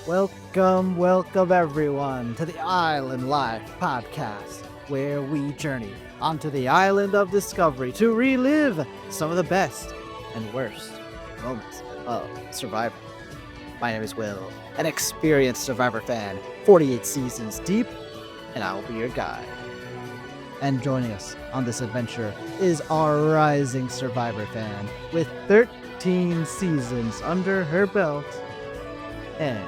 Welcome everyone to the Island Life podcast, where we journey onto the island of discovery to relive some of the best and worst moments of Survivor. My name is Will, an experienced Survivor fan, 48 seasons deep, and I will be your guide. And joining us on this adventure is our rising Survivor fan with 13 seasons under her belt, and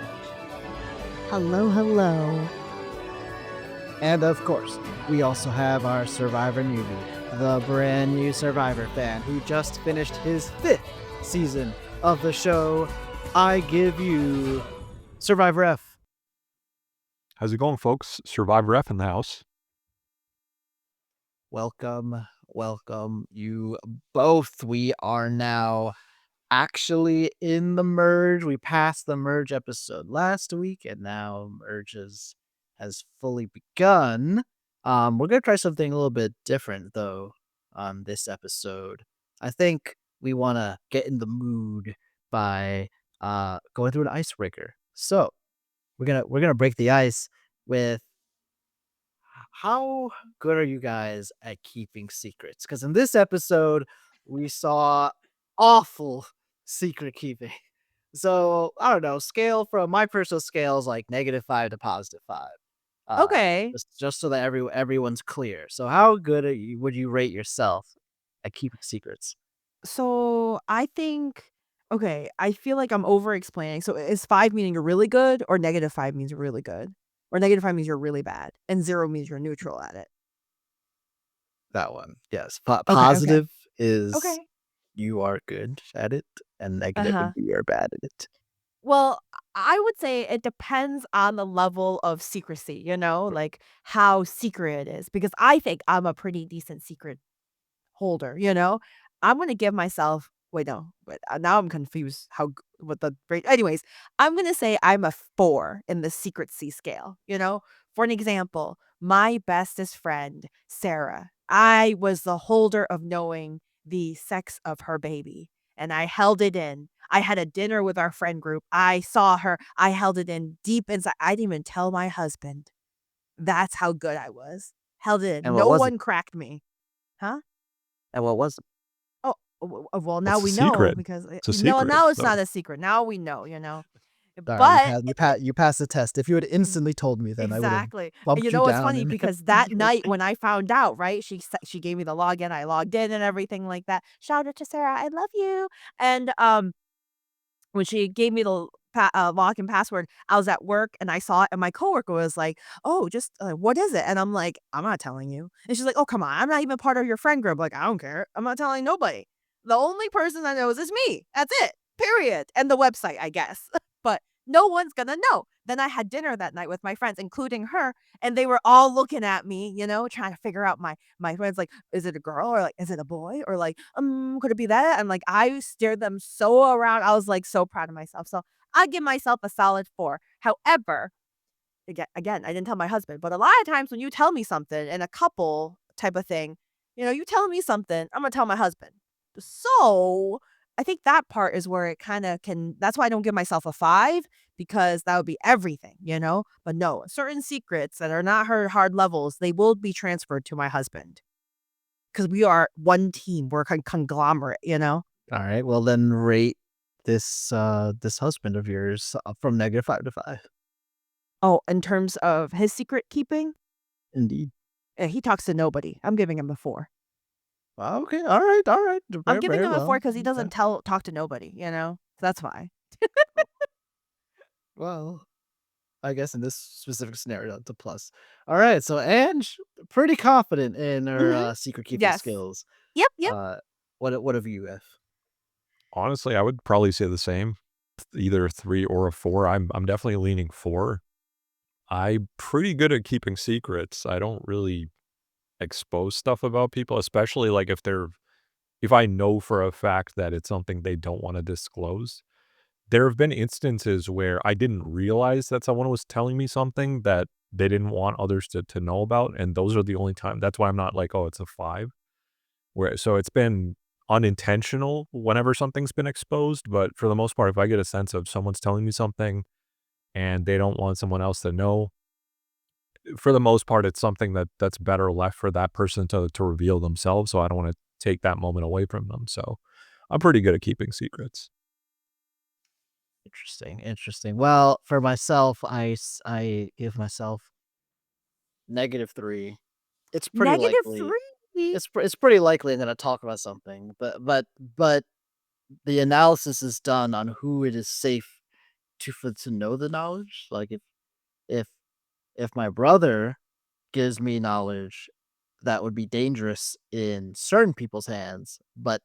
Hello. And of course, we also have our Survivor newbie, the brand new Survivor fan who just finished his 5th season of the show. I give you Survivor F. How's it going, folks? Survivor F in the house. Welcome, you both. We are now actually in the merge. We passed the merge episode last week, and now merge has fully begun. We're gonna try something a little bit different though on this episode. I think we want to get in the mood by going through an icebreaker. So we're gonna break the ice with how good are you guys at keeping secrets? Because in this episode we saw awful secret keeping. So I don't know, scale from my personal scale is like -5 to +5. Okay. Just so that everyone's clear. So how good would you rate yourself at keeping secrets? So I think I feel like I'm over explaining. So is 5 meaning you're really good or -5 means you're really good? Or -5 means you're really bad and 0 means you're neutral at it. That one, yes. Okay. Positive is Okay. you are good at it, and negative Uh-huh. would be you're bad at it. Well, I would say it depends on the level of secrecy, like how secret it is because I think I'm a pretty decent secret holder. I'm gonna give myself wait, no, now I'm confused what the break anyways, I'm gonna say I'm a 4 in the secrecy scale. For an example, my bestest friend, Sarah, I was the holder of knowing the sex of her baby, and I held it in. I had a dinner with our friend group. I saw her. I held it in deep inside. I didn't even tell my husband. That's how good I was. Held it in. And what No was it? one cracked me. Huh? And what was it? Oh, well, now What's the we know secret? because It's a no, secret. now it's So not a secret. Now we know. All right, But you passed the test. If you had instantly told me, then I would have exactly. And bumped you you know what's down. funny? And Because that night when I found out, right, she gave me the login. I logged in and everything like that. Shout out to Sarah. I love you. And when she gave me the login password, I was at work and I saw it, and my coworker was like, "Oh, just what is it?" And I'm like, "I'm not telling you." And she's like, "Oh, come on, I'm not even part of your friend group." Like, I don't care. I'm not telling nobody. The only person that knows is me. That's it. Period. And the website, I guess. But no one's gonna know. Then I had dinner that night with my friends, including her, and they were all looking at me, trying to figure out my friends like, is it a girl or like is it a boy or like could it be that? And like I stared them so around. I was like so proud of myself. So I give myself a solid 4. However, again, I didn't tell my husband, but a lot of times when you tell me something in a couple type of thing, you tell me something, I'm gonna tell my husband. So I think that part is where it kind of can. That's why I don't give myself a 5 because that would be everything. But no, certain secrets that are not her hard levels, they will be transferred to my husband because we are one team. We're a conglomerate. all right, well then rate this husband of yours from -5 to 5. Oh, in terms of his secret keeping, Indeed. he talks to nobody. I'm giving him a 4. Okay. All right. I'm Very, giving very him a 4 well. because he Okay. doesn't talk to nobody. So that's why. Well, I guess in this specific scenario, it's a plus. All right. So Ange, pretty confident in her Mhm. secret keeping Yes. skills. Yep. Uh, what have you, F? honestly, I would probably say the same, either a 3 or a 4. I'm definitely leaning 4. I'm pretty good at keeping secrets. I don't really expose stuff about people, especially like if I know for a fact that it's something they don't want to disclose. There have been instances where I didn't realize that someone was telling me something that they didn't want others to know about, and those are the only time. That's why I'm not like, oh, it's a 5. So it's been unintentional whenever something's been exposed, but for the most part, if I get a sense of someone's telling me something and they don't want someone else to know. For the most part, it's something that's better left for that person to reveal themselves, so I don't wanna take that moment away from them, so I'm pretty good at keeping secrets. Interesting, interesting. Well, for myself, I give myself -3. It's pretty Negative likely. 3? It's pretty likely I'm gonna talk about something, but the analysis is done on who it is safe to know the knowledge. Like if if my brother gives me knowledge that would be dangerous in certain people's hands, but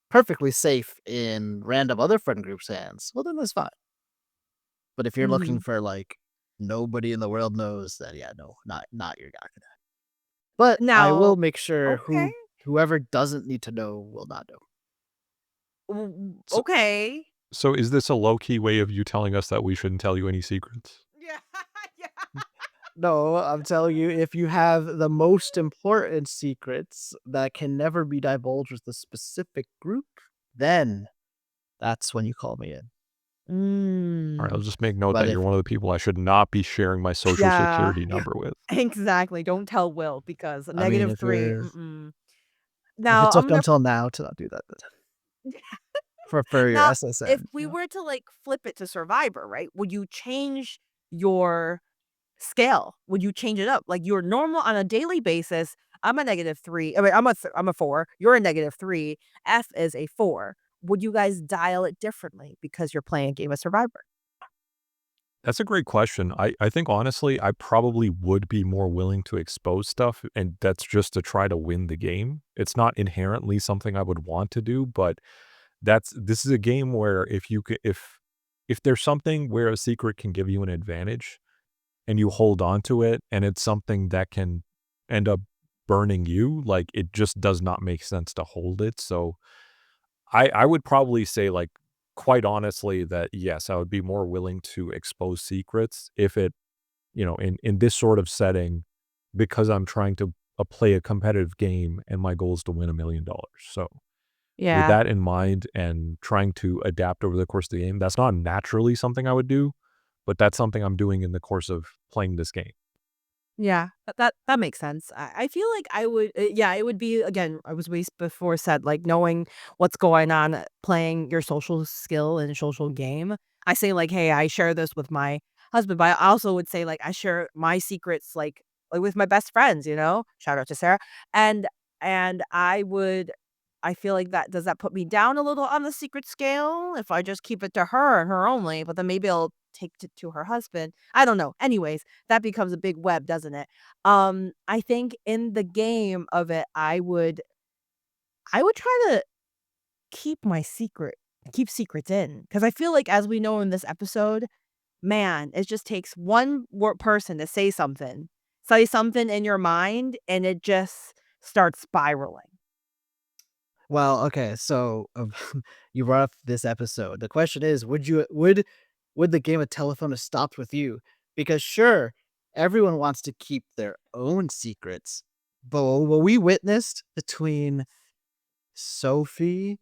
perfectly safe in random other friend groups' hands, well then that's fine. But if you're looking Mhm. for like nobody in the world knows, then yeah, no, not your guy. But I will Now make sure okay. whoever doesn't need to know will not know. So Okay. so is this a low-key way of you telling us that we shouldn't tell you any secrets? Yeah, yeah. No, I'm telling you, if you have the most important secrets that can never be divulged with a specific group, then that's when you call me in. Alright, I'll Mm. just make note But that you're if one of the people I should not be sharing my Social Yeah, Security number with. exactly, don't tell Will because I mean, negative 3, if it Now, I'm took gonna until now to not do that, then for your now, if SSN, we you know? were to, like, flip it to Survivor, right, would you change your scale? Would you change it up? Like, you're normal on a daily basis, I'm a -3 I mean, I'm a 4, you're a -3, F is a 4. Would you guys dial it differently because you're playing a game of Survivor? That's a great question. I think honestly, I probably would be more willing to expose stuff, and that's just to try to win the game. It's not inherently something I would want to do, but this is a game where if there's something where a secret can give you an advantage and you hold on to it and it's something that can end up burning you, like it just does not make sense to hold it. So I would probably say, like, quite honestly that, yes, I would be more willing to expose secrets if it, in this sort of setting, because I'm trying to, play a competitive game and my goal is to win $1,000,000. So, with Yeah. that in mind and trying to adapt over the course of the game, that's not naturally something I would do, but that's something I'm doing in the course of playing this game. Yeah, that makes sense. I feel like I would, yeah, it would be again. I was way before said like knowing what's going on, playing your social skill and social game. I say like, hey, I share this with my husband, but I also would say like I share my secrets like with my best friends. You know, shout out to Sarah, and and I would. I feel like that does that put me down a little on the secret scale if I just keep it to her and her only, but then maybe I'll take it to her husband. I don't know. Anyways, that becomes a big web, doesn't it? I think in the game of it, I would try to keep secrets in because I feel like as we know in this episode, man, it just takes one person to say something in your mind, and it just starts spiraling. Well, okay, so, you brought up this episode. The question is, would the game of telephone have stopped with you? Because sure, everyone wants to keep their own secrets, but what we witnessed between Sophie,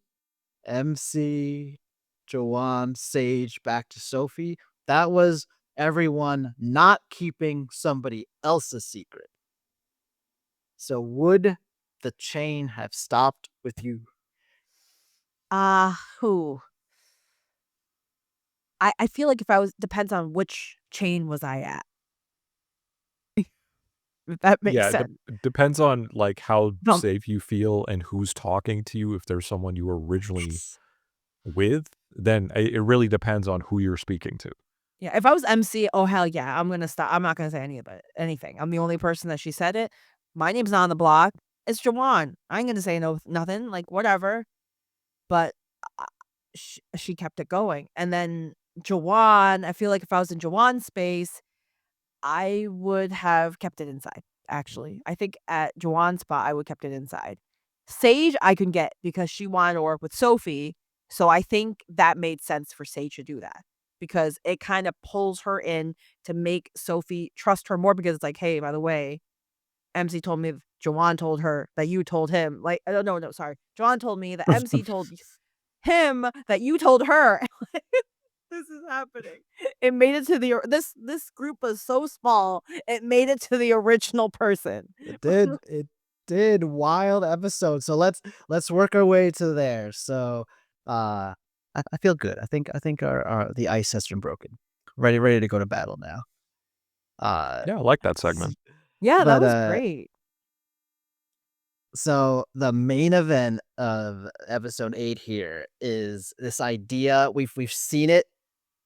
MC, Joanne, Sage, back to Sophie, that was everyone not keeping somebody else's secret. So would the chain have stopped with you? Who? I feel like if I was depends on which chain was I at, if that makes Yeah, sense. depends on, like, how Um, safe you feel and who's talking to you. If there's someone you were originally yes. with, then it really depends on who you're speaking to. Yeah, if I was MC, oh hell yeah, I'm gonna stop. I'm not gonna say anything. I'm the only person that she said it. My name's not on the block. It's Jawan. I ain't gonna say nothing. Like whatever. But uh, she kept it going, and then Jawan. I feel like if I was in Jawan's space, I would have kept it inside, actually. I think at Joanne's spot, I would kept it inside. Sage, I can get because she wanted to work with Sophie, so I think that made sense for Sage to do that because it kinda pulls her in to make Sophie trust her more because it's like, "Hey, by the way, MC told me Joanne told her that you told him." Like, no, sorry. Joanne told me that MC told him that you told her. this is happening. It made it to this group was so small, it made it to the original person. It did. It did. Wild episode. So let's work our way to there. So I feel good. I think our the ice has been broken. Ready to go to battle now. Yeah, I like that segment. Yeah, that But was great. so the main event of episode 8 here is this idea. We've seen it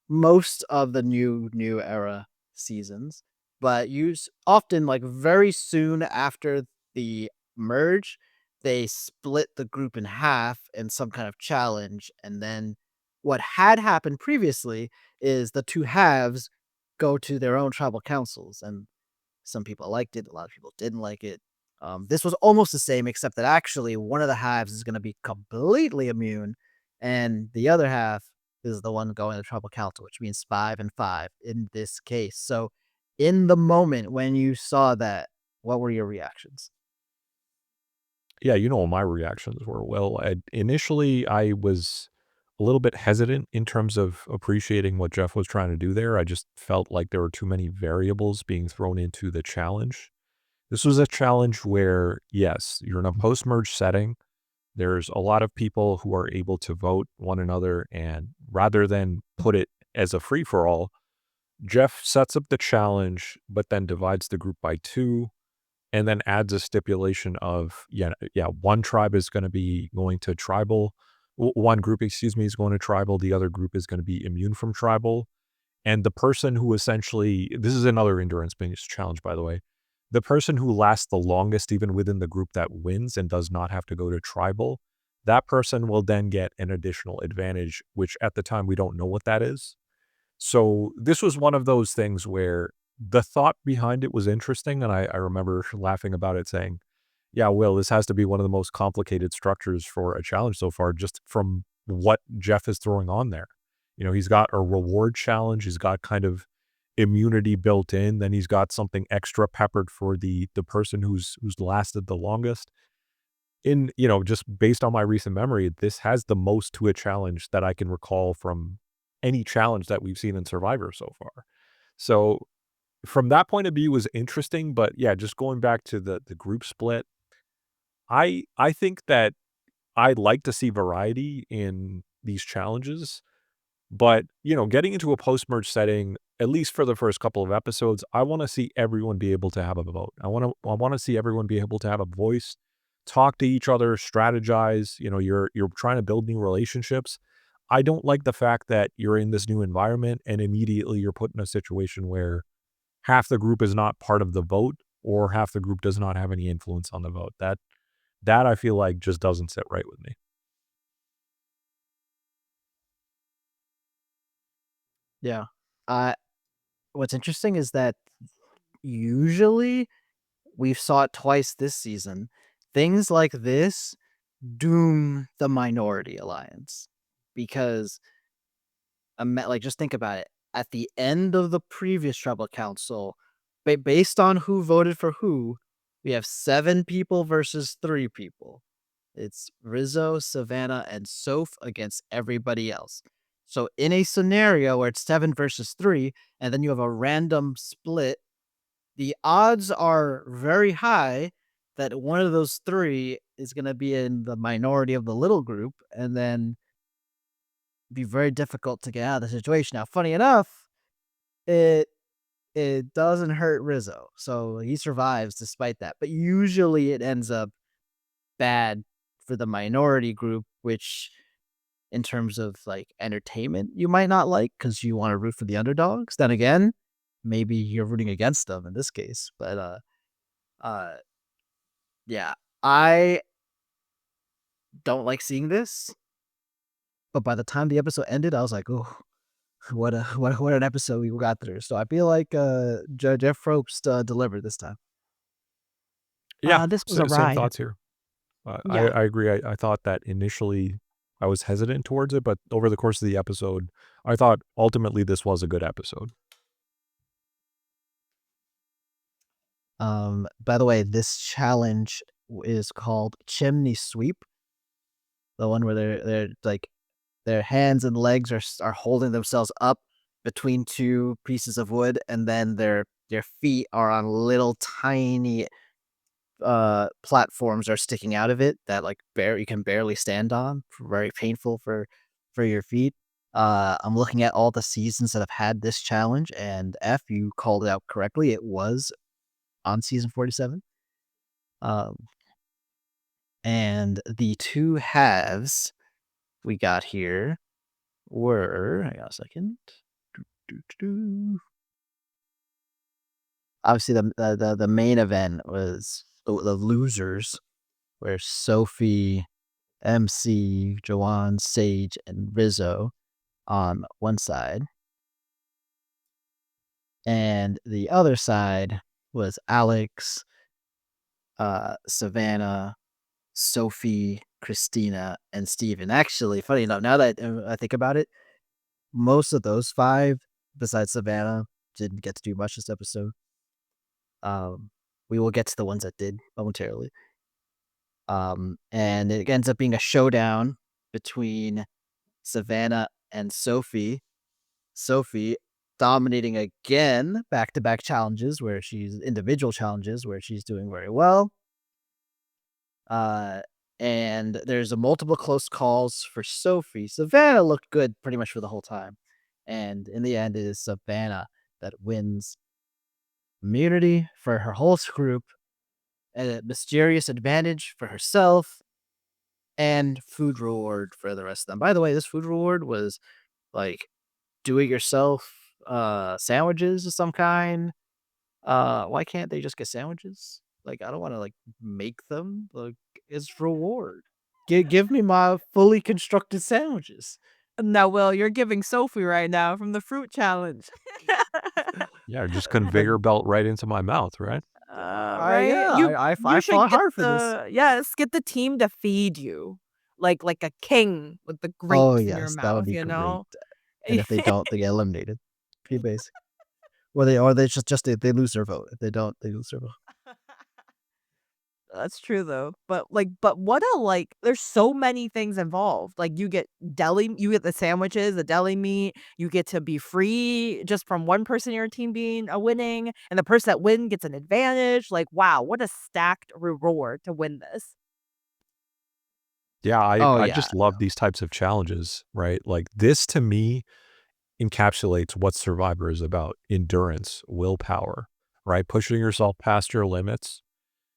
most of the new era seasons, but use often like very soon after the merge, they split the group in half in some kind of challenge, and then what had happened previously is the two halves go to their own tribal councils, and some people liked it, a lot of people didn't like it. This was almost the same, except that actually one of the halves is going to be completely immune, and the other half is the one going to tribal council, which means 5 and 5 in this case. So, in the moment when you saw that, what were your reactions? Yeah, you know what my reactions were. Well, initially, I was a little bit hesitant in terms of appreciating what Jeff was trying to do there. I just felt like there were too many variables being thrown into the challenge. This was a challenge where, yes, you're in a post-merge setting. There's a lot of people who are able to vote one another, and rather than put it as a free-for-all, Jeff sets up the challenge, but then divides the group by two, and then adds a stipulation of, yeah, one tribe is going to be going to tribal. One group, excuse me, is going to tribal. The other group is going to be immune from tribal. And the person who essentially, this is another endurance-based challenge, by the way. The person who lasts the longest, even within the group that wins and does not have to go to tribal, that person will then get an additional advantage, which at the time we don't know what that is. So this was one of those things where the thought behind it was interesting. And I remember laughing about it saying, yeah, Will, this has to be one of the most complicated structures for a challenge so far, just from what Jeff is throwing on there. You know, he's got a reward challenge. He's got kind of immunity built in. Then he's got something extra peppered for the person who's lasted the longest. In, just based on my recent memory, this has the most to a challenge that I can recall from any challenge that we've seen in Survivor so far. So from that point of view was interesting, but yeah, just going back to the group split, I think that I'd like to see variety in these challenges, but, getting into a post-merge setting, at least for the first couple of episodes, I wanna see everyone be able to have a vote. I wanna see everyone be able to have a voice, talk to each other, strategize. You're trying to build new relationships. I don't like the fact that you're in this new environment and immediately you're put in a situation where half the group is not part of the vote or half the group does not have any influence on the vote. That I feel like just doesn't sit right with me. Yeah. Uh, what's interesting is that usually we've saw it twice this season. Things like this doom the minority alliance because like just think about it. At the end of the previous tribal council, based on who voted for who, we have 7 people versus 3 people. It's Rizzo, Savannah, and Soph against everybody else. So in a scenario where it's 7 versus 3, and then you have a random split, the odds are very high that one of those 3 is going to be in the minority of the little group, and then be very difficult to get out of the situation. Now, funny enough, it it doesn't hurt Rizzo, so he survives despite that. But usually, it ends up bad for the minority group, which, in terms of like entertainment, you might not like because you want to root for the underdogs. Then again, maybe you're rooting against them in this case. But uh, yeah, I don't like seeing this. But by the time the episode ended, I was like, oh, what an episode we got through. So I feel like Jeff Probst delivered this time. Yeah, This was a same ride. thoughts here. Yeah. I agree. I thought that initially I was hesitant towards it, but over the course of the episode, I thought ultimately this was a good episode. By the way, this challenge is called Chimney Sweep. The one where they're like Their hands and legs are holding themselves up between two pieces of wood, and then their feet are on little tiny platforms are sticking out of it that like you can barely stand on. Very painful for your feet. I'm looking at all the seasons that have had this challenge, and F, you called it out correctly. It was on season 47. And the two halves we got here were, hang on a second. Obviously, the main event was the losers, where Sophie, MC, Joanne, Sage, and Rizo on one side. And the other side was Alex, Savannah, Sophie, Christina, and Steven. Actually, funny enough, now that I think about it, most of those five, besides Savannah, didn't get to do much this episode. We will get to the ones that did momentarily. And it ends up being a showdown between Savannah and Sophie. Sophie dominating again, back-to-back challenges where she's individual challenges where she's doing very well. And there's a multiple close calls for Sophie. Savannah looked good pretty much for the whole time. And in the end, it is Savannah that wins immunity for her whole group, a mysterious advantage for herself, and food reward for the rest of them. By the way, this food reward was like do-it-yourself sandwiches of some kind. Why can't they just get sandwiches? Like, I don't want to like make them. Like, it's reward. Give me my fully constructed sandwiches. Now, Will, you're giving Sophie right now from the fruit challenge. Yeah, just conveyor belt right into my mouth, right? Right? I You should fought get hard for this. yes, get the team to feed you like a king with the Oh grapes in your yes, that would mouth, be you great. know? And if they don't, they get eliminated. Pretty basic. Or they just they lose their vote. If they don't, they lose their vote. That's true though. But what a there's so many things involved. Like you get the sandwiches, the deli meat, you get to be free just from one person in your team being a winning, and the person that win gets an advantage. Like, wow, what a stacked reward to win this. Yeah, Oh I yeah. just love these types of challenges, right? Like this to me encapsulates what Survivor is about: endurance, willpower, right? Pushing yourself past your limits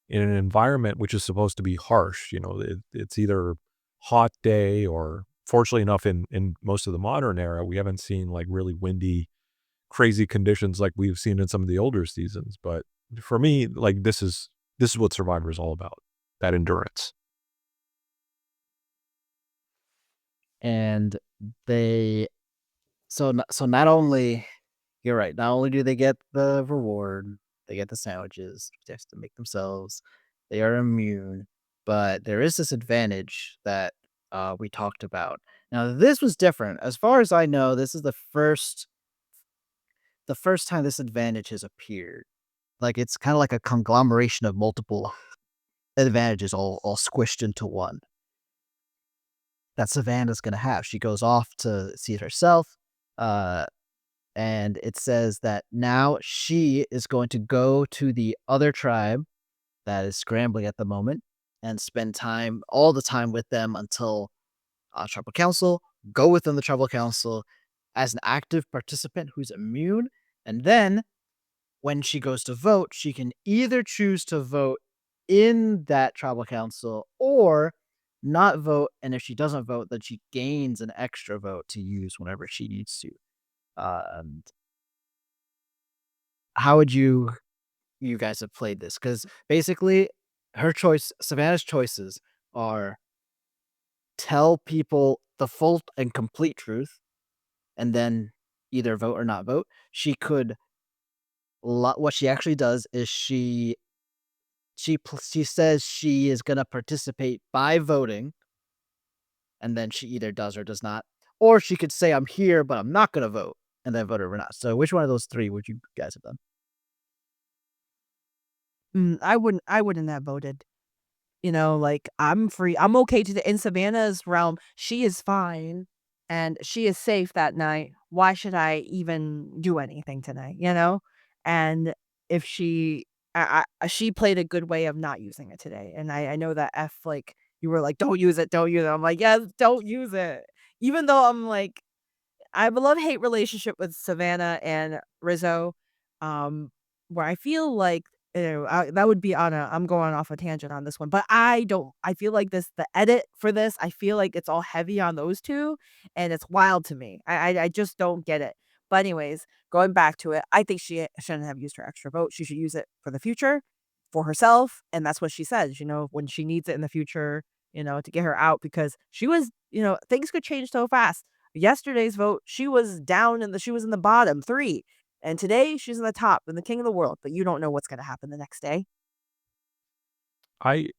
in an environment which is supposed to be harsh. You know, it's either hot day or, fortunately enough, in most of the modern era, we haven't seen like really windy, crazy conditions like we've seen in some of the older seasons. But for me, like this is what Survivor is all about: that endurance. And they so not only you're right, not only do they get the reward, they get the sandwiches, they have to make themselves, they are immune, but there is this advantage that we talked about. Now this was different. As far as I know, this is the first time this advantage has appeared. Like it's kind of like a conglomeration of multiple advantages all squished into one that Savannah's gonna have. She goes off to see it herself. And it says that now she is going to go to the other tribe that is scrambling at the moment and spend all the time with them until tribal council, go within the tribal council as an active participant who's immune. And then when she goes to vote, she can either choose to vote in that tribal council or not vote. And if she doesn't vote, then she gains an extra vote to use whenever she needs to. And how would you guys have played this? Because basically, Savannah's choices are tell people the full and complete truth, and then either vote or not vote. She could. What she actually does is she says she is gonna participate by voting, and then she either does or does not. Or she could say I'm here, but I'm not gonna vote, and then vote or not. So which one of those three would you guys have done? I wouldn't have voted. You know, like I'm free. I'm okay to the in Savannah's realm. She is fine. and she is safe that night. Why should I even do anything tonight, you know? And if she played a good way of not using it today. And I know that like, you were like, don't use it, don't use it. I'm like, yes, don't use it. Even though I'm like, I have a love-hate relationship with Savannah and Rizzo, um, where I feel like, that would be on a I'm going off a tangent on this one, but I feel like the edit for this, I feel like it's all heavy on those 2, and it's wild to me. I just don't get it. But anyways, going back to it, I think she shouldn't have used her extra vote. She should use it for the future, for herself, and that's what she says, when she needs it in the future, to get her out because things could change so fast. Yesterday's vote, she was she was in the bottom 3. And today she's in the top and the king of the world, but you don't know what's gonna happen the next day. I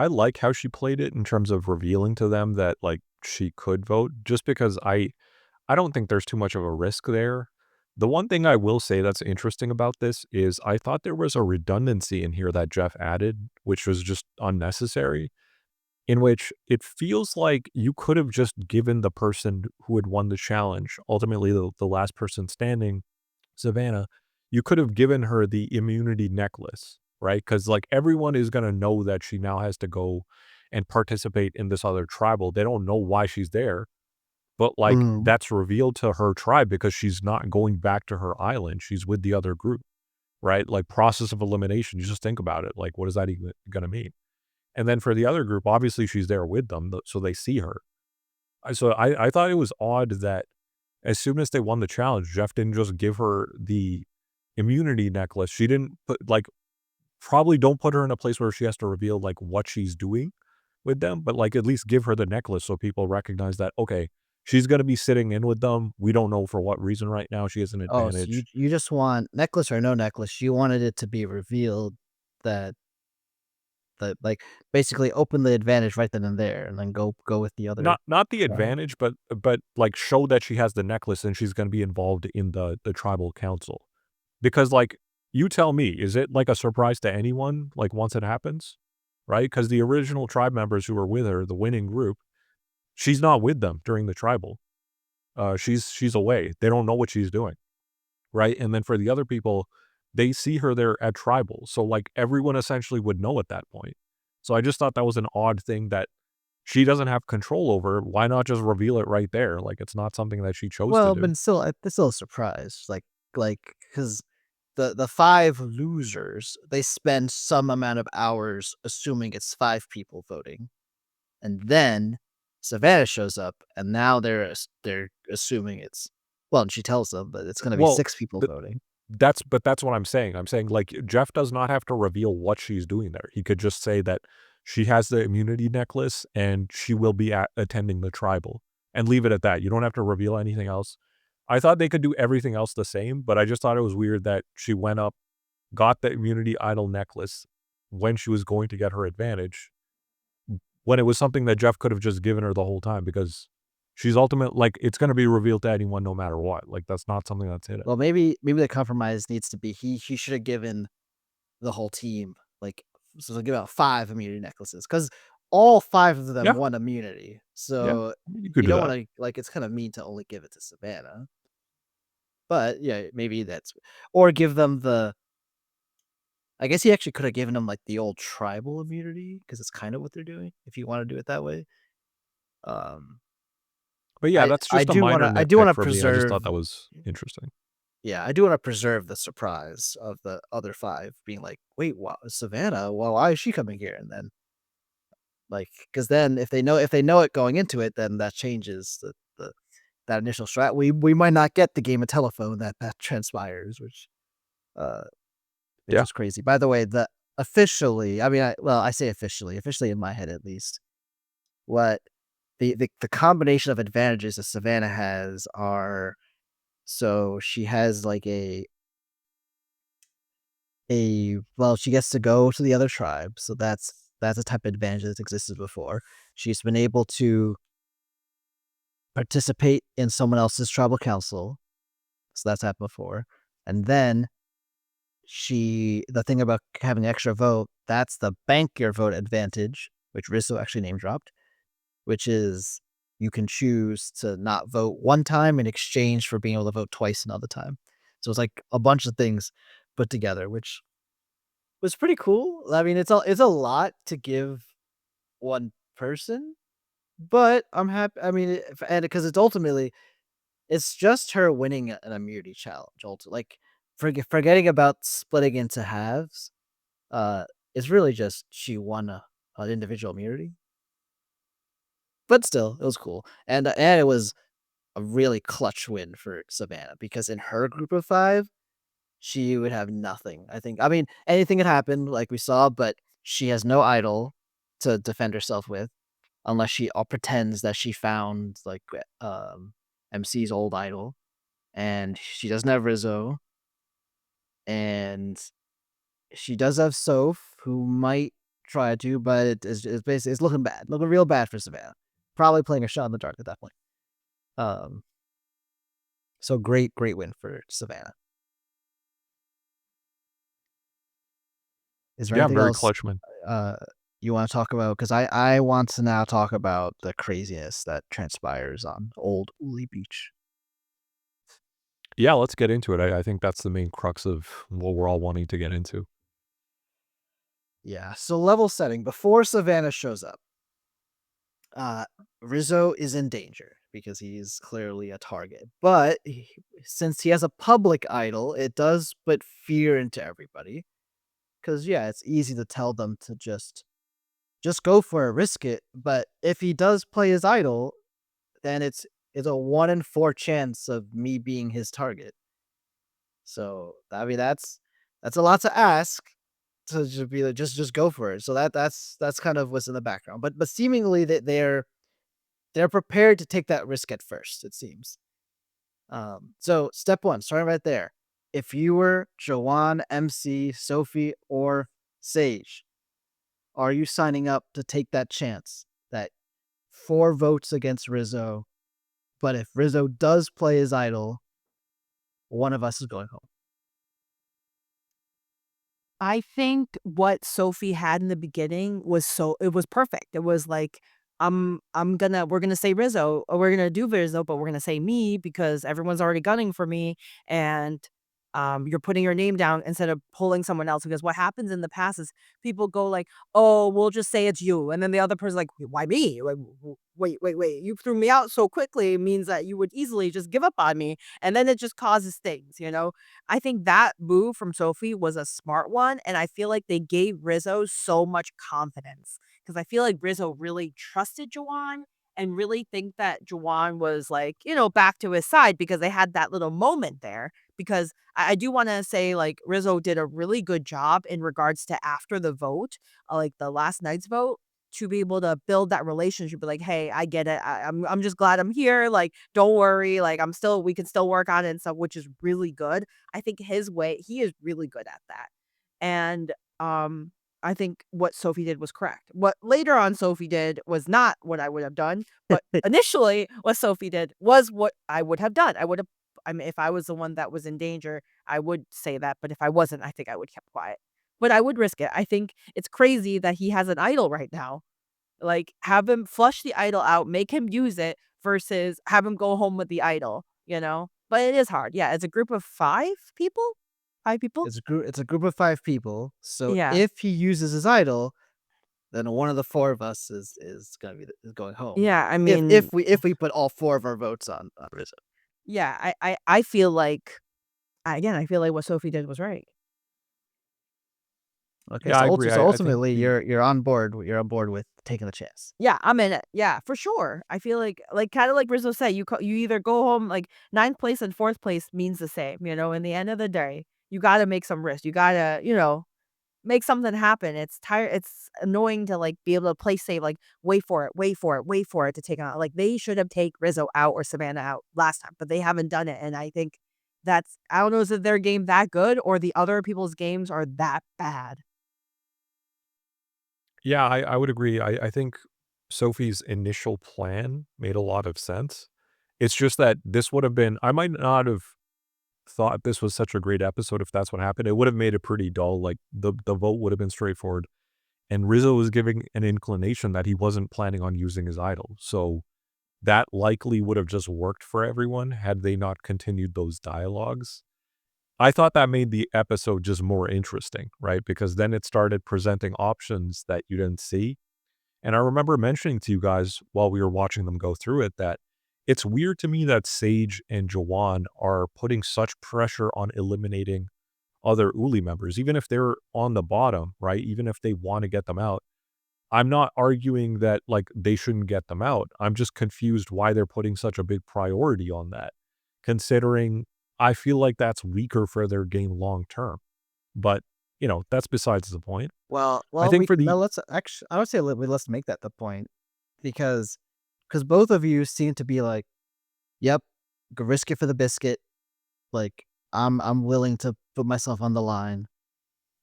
like how she played it in terms of revealing to them that, like, she could vote just because I don't think there's too much of a risk there. The one thing I will say that's interesting about this is I thought there was a redundancy in here that Jeff added, which was just unnecessary, in which it feels like you could have just given the person who had won the challenge, ultimately the last person standing, Savannah, you could have given her the immunity necklace, right? Because like everyone is going to know that she now has to go and participate in this other tribal. They don't know why she's there, but like Mm. that's revealed to her tribe because she's not going back to her island. She's with the other group, right? Like process of elimination. You just think about it. Like, what is that even going to mean? And then for the other group, obviously she's there with them, so they see her. So I thought it was odd that as soon as they won the challenge, Jeff didn't just give her the immunity necklace. She didn't put like probably don't put her in a place where she has to reveal like what she's doing with them, but like at least give her the necklace so people recognize that okay, she's gonna be sitting in with them. We don't know for what reason right now. She has an Oh, so you advantage. you just want necklace or no necklace, you wanted it to be revealed that like, basically open the advantage right then and there, and then go with the other Not the tribe. advantage, but like show that she has the necklace and she's gonna be involved in the tribal council. Because, like, you tell me, is it, like, a surprise to anyone, like, once it happens? Right? Because the original tribe members who were with her, the winning group, she's not with them during the tribal. She's away. They don't know what she's doing, right? And then for the other people, they see her there at tribal, so, like, everyone essentially would know at that point. So I just thought that was an odd thing that she doesn't have control over. Why not just reveal it right there? Like, it's not something that she chose to Well, do. but still, it's still a surprise, because the 5 losers, they spend some amount of hours assuming it's 5 people voting, and then Savannah shows up, and now they're assuming it's well, and she tells them that it's gonna be Well, 6 people the voting. That's what I'm saying. I'm saying, like, Jeff does not have to reveal what she's doing there. He could just say that she has the immunity necklace and she will be attending the tribal and leave it at that. You don't have to reveal anything else. I thought they could do everything else the same, but I just thought it was weird that she went up, got the immunity idol necklace when she was going to get her advantage, when it was something that Jeff could have just given her the whole time because she's ultimate like, it's gonna be revealed to anyone no matter what. Like, that's not something that's hidden. Well, maybe the compromise needs to be he should have given the whole team, like, so give out 5 immunity necklaces because all 5 of them Yeah, want immunity. yeah, So, you could you do don't that. wanna like, it's kinda mean to only give it to Savannah, but, yeah, maybe that's or give them the I guess he actually coulda given them, like, the old tribal immunity because it's kind of what they're doing, if you wanna do it that way. Um, But yeah, that's I just a do minor wanna I do nitpick wanna for me. I just thought preserve that was interesting. yeah, I do wanna preserve the surprise of the other 5 being like, "Wait, wha Savannah? Well, why is she coming here?" And then like, because then if they know it going into it, then that changes the that initial strat. We might not get the game of telephone that transpires, uh, which Yeah. is crazy. By the way, the officially, I mean, I say officially in my head at least, what the combination of advantages that Savannah has are so she has like well, she gets to go to the other tribe, so that's a type of advantage that's existed before. She's been able to participate in someone else's tribal council, so that's happened before. And then the thing about having extra vote, that's the bank your vote advantage, which Rizo actually name dropped, which is you can choose to not vote one time in exchange for being able to vote twice another time. So it's like a bunch of things put together, which was pretty cool. I mean, it's a lot to give one person, but I'm happy. I mean, and because it's ultimately it's just her winning an immunity challenge. Like forgetting about splitting into halves. It's really just she won an individual immunity, but still, it was cool, and it was a really clutch win for Savannah because in her group of 5, she would have nothing. I think. I mean, anything could happen, like we saw, but she has no idol to defend herself with, unless she pretends that she found like MC's old idol, and she doesn't have Rizzo, and she does have Soph, who might try to, but it's basically it's looking bad, looking real bad for Savannah. Probably playing a shot in the dark at that point. Um, so great win for Savannah. Is there Yeah, anything very else clutch win. you want to talk about? Because I want to now talk about the craziness that transpires on Old Uli Beach. Yeah, let's get into it. I think that's the main crux of what we're all wanting to get into. Yeah, so level setting before Savannah shows up. Rizzo is in danger because he's clearly a target. But since he has a public idol, it does put fear into everybody. Because yeah, it's easy to tell them to just go for it, risk it. But if he does play his idol, then it's a 1 in 4 chance of me being his target. So I mean that's a lot to ask to just be like just go for it. So that's kind of what's in the background. But seemingly that they're prepared to take that risk at first, it seems. So step 1, starting right there. If you were Joanne, MC, Sophie, or Sage, are you signing up to take that chance? That 4 votes against Rizzo, but if Rizzo does play his idol, one of us is going home. I think what Sophie had in the beginning was it was perfect. It was like, we're gonna say Rizzo, or we're gonna do Rizzo, but we're gonna say me because everyone's already gunning for me, and you're putting your name down instead of pulling someone else. Because what happens in the past is people go like, "Oh, we'll just say it's you," and then the other person's like, "Why me? Wait! You threw me out so quickly. It means that you would easily just give up on me, and then it just causes things, you know." I think that move from Sophie was a smart one, and I feel like they gave Rizzo so much confidence because I feel like Rizzo really trusted Juwan and really think that Juwan was like, back to his side because they had that little moment there. Because I do want to say like Rizzo did a really good job in regards to after the vote, like the last night's vote, to be able to build that relationship. Be like, hey, I get it. I'm just glad I'm here. Like, don't worry. Like, we can still work on it and stuff, which is really good. I think his way, he is really good at that. And I think what Sophie did was correct. What later on Sophie did was not what I would have done, but initially what Sophie did was what I would have done. I mean, if I was the one that was in danger, I would say that. But if I wasn't, I think I would kept quiet. But I would risk it. I think it's crazy that he has an idol right now. Like, have him flush the idol out, make him use it versus have him go home with the idol, you know? But it is hard. Yeah, it's a group of 5 people? 5 people? It's a group of 5 people. So Yeah. if he uses his idol, then one of the 4 of us is gonna be is going home. Yeah, I If mean, if we put all 4 of our votes on Rizzo. yeah, I feel like again, I feel like what Sophie did was right. Okay, Yeah, I agree. so I think ultimately you're on board. You're on board with taking the chance. Yeah, I'm in it. Yeah, for sure. I feel like kind of like Rizzo said, you either go home like ninth place and fourth place means the same. In the end of the day, you got to make some risk. You got to make something happen. It's annoying to like be able to play safe. Like wait for it to take out. Like they should have take Rizzo out or Savannah out last time, but they haven't done it. And I think I don't know, is it their game that good or the other people's games are that bad? Yeah, I would agree. I think Sophie's initial plan made a lot of sense. It's just that this would have been I might not have thought this was such a great episode if that's what happened. It would have made it pretty dull. Like the vote would have been straightforward. And Rizzo was giving an inclination that he wasn't planning on using his idol. So that likely would have just worked for everyone had they not continued those dialogues. I thought that made the episode just more interesting, right? Because then it started presenting options that you didn't see. And I remember mentioning to you guys while we were watching them go through it that it's weird to me that Sage and Jawan are putting such pressure on eliminating other Uli members, even if they're on the bottom, right? Even if they want to get them out. I'm not arguing that like they shouldn't get them out. I'm just confused why they're putting such a big priority on that, considering I feel like that's weaker for their game long term. But, that's besides the point. Well, I think for the let's actually, I would say let's make that the point because both of you seem to be like, yep, go risk it for the biscuit. Like I'm willing to put myself on the line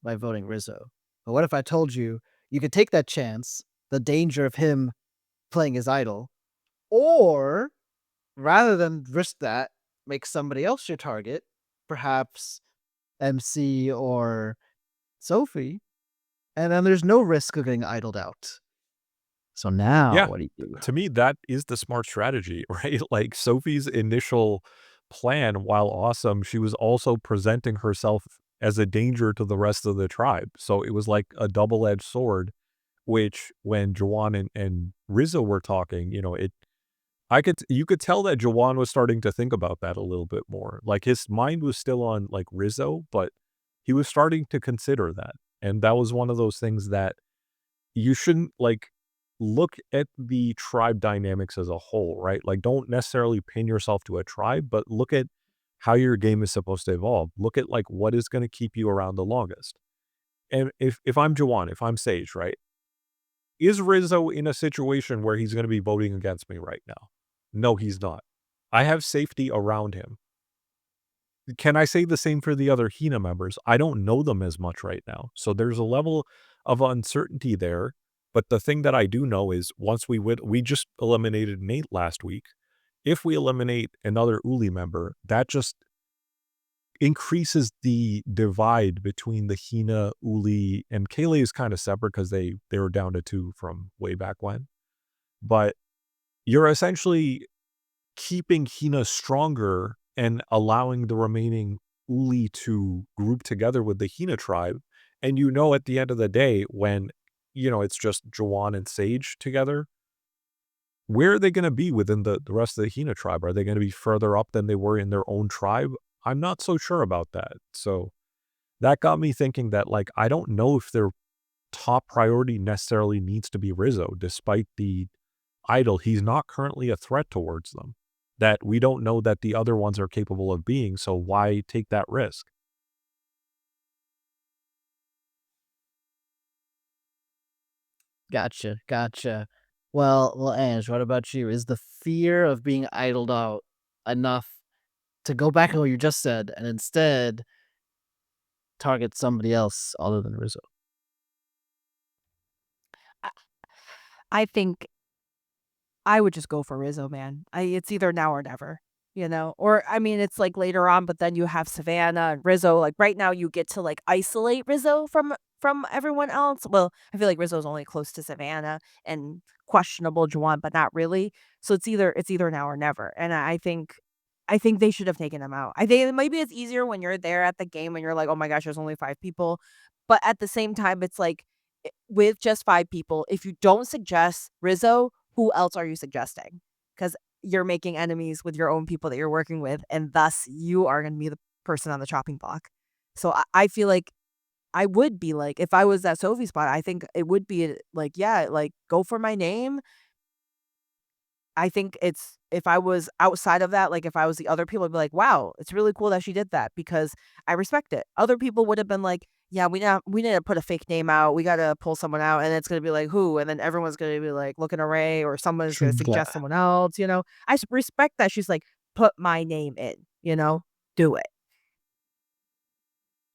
by voting Rizzo. But what if I told you you could take that chance, the danger of him playing his idol, or rather than risk that, make somebody else your target, perhaps MC or Sophie, and then there's no risk of getting idled out. So now, Yeah, what do you do? to me, that is the smart strategy, right? Like Sophie's initial plan, while awesome, she was also presenting herself as a danger to the rest of the tribe. So it was like a double-edged sword, which when Jawan and Rizzo were talking, you could tell that Jawan was starting to think about that a little bit more. Like his mind was still on like Rizzo, but he was starting to consider that. And that was one of those things that you shouldn't like look at the tribe dynamics as a whole, right? Like don't necessarily pin yourself to a tribe, but look at how your game is supposed to evolve. Look at like what is going to keep you around the longest. And if I'm Jawan, if I'm Sage, right? Is Rizzo in a situation where he's going to be voting against me right now? No, he's not. I have safety around him. Can I say the same for the other Hina members? I don't know them as much right now. So there's a level of uncertainty there. But the thing that I do know is once we just eliminated Nate last week. If we eliminate another Uli member, that just increases the divide between the Hina, Uli, and Kaylee is kind of separate because they were down to 2 from way back when. But you're essentially keeping Hina stronger and allowing the remaining Uli to group together with the Hina tribe. And at the end of the day, when, it's just Jawan and Sage together, where are they going to be within the rest of the Hina tribe? Are they going to be further up than they were in their own tribe? I'm not so sure about that. So that got me thinking that, like, I don't know if their top priority necessarily needs to be Rizzo, despite the idol. He's not currently a threat towards them that we don't know that the other ones are capable of being. So why take that risk? Gotcha. Well, Ange, what about you? Is the fear of being idled out enough to go back on what you just said and instead target somebody else other than Rizzo? I I think I would just go for Rizzo, man. It's either now or never, Or I mean, it's like later on, but then you have Savannah and Rizzo. Like right now, you get to like isolate Rizzo from everyone else. Well, I feel like Rizzo's only close to Savannah and questionable Juwan, but not really. So it's either now or never. And I think they should have taken him out. I think maybe it's easier when you're there at the game and you're like, oh my gosh, there's only 5 people. But at the same time, it's like with just 5 people, if you don't suggest Rizzo, who else are you suggesting? Because you're making enemies with your own people that you're working with, and thus you are going to be the person on the chopping block. So I feel like I would be like, if I was that Sophie spot, I think it would be like, yeah, like go for my name. I think it's if I was outside of that, like if I was the other people, I'd be like, wow, it's really cool that she did that because I respect it. Other people would have been like, yeah, we need to put a fake name out. We got to pull someone out, and it's gonna be like who, and then everyone's gonna be like looking array, or someone's gonna Yeah. suggest someone else. Respect that she's like, put my name in. Do it.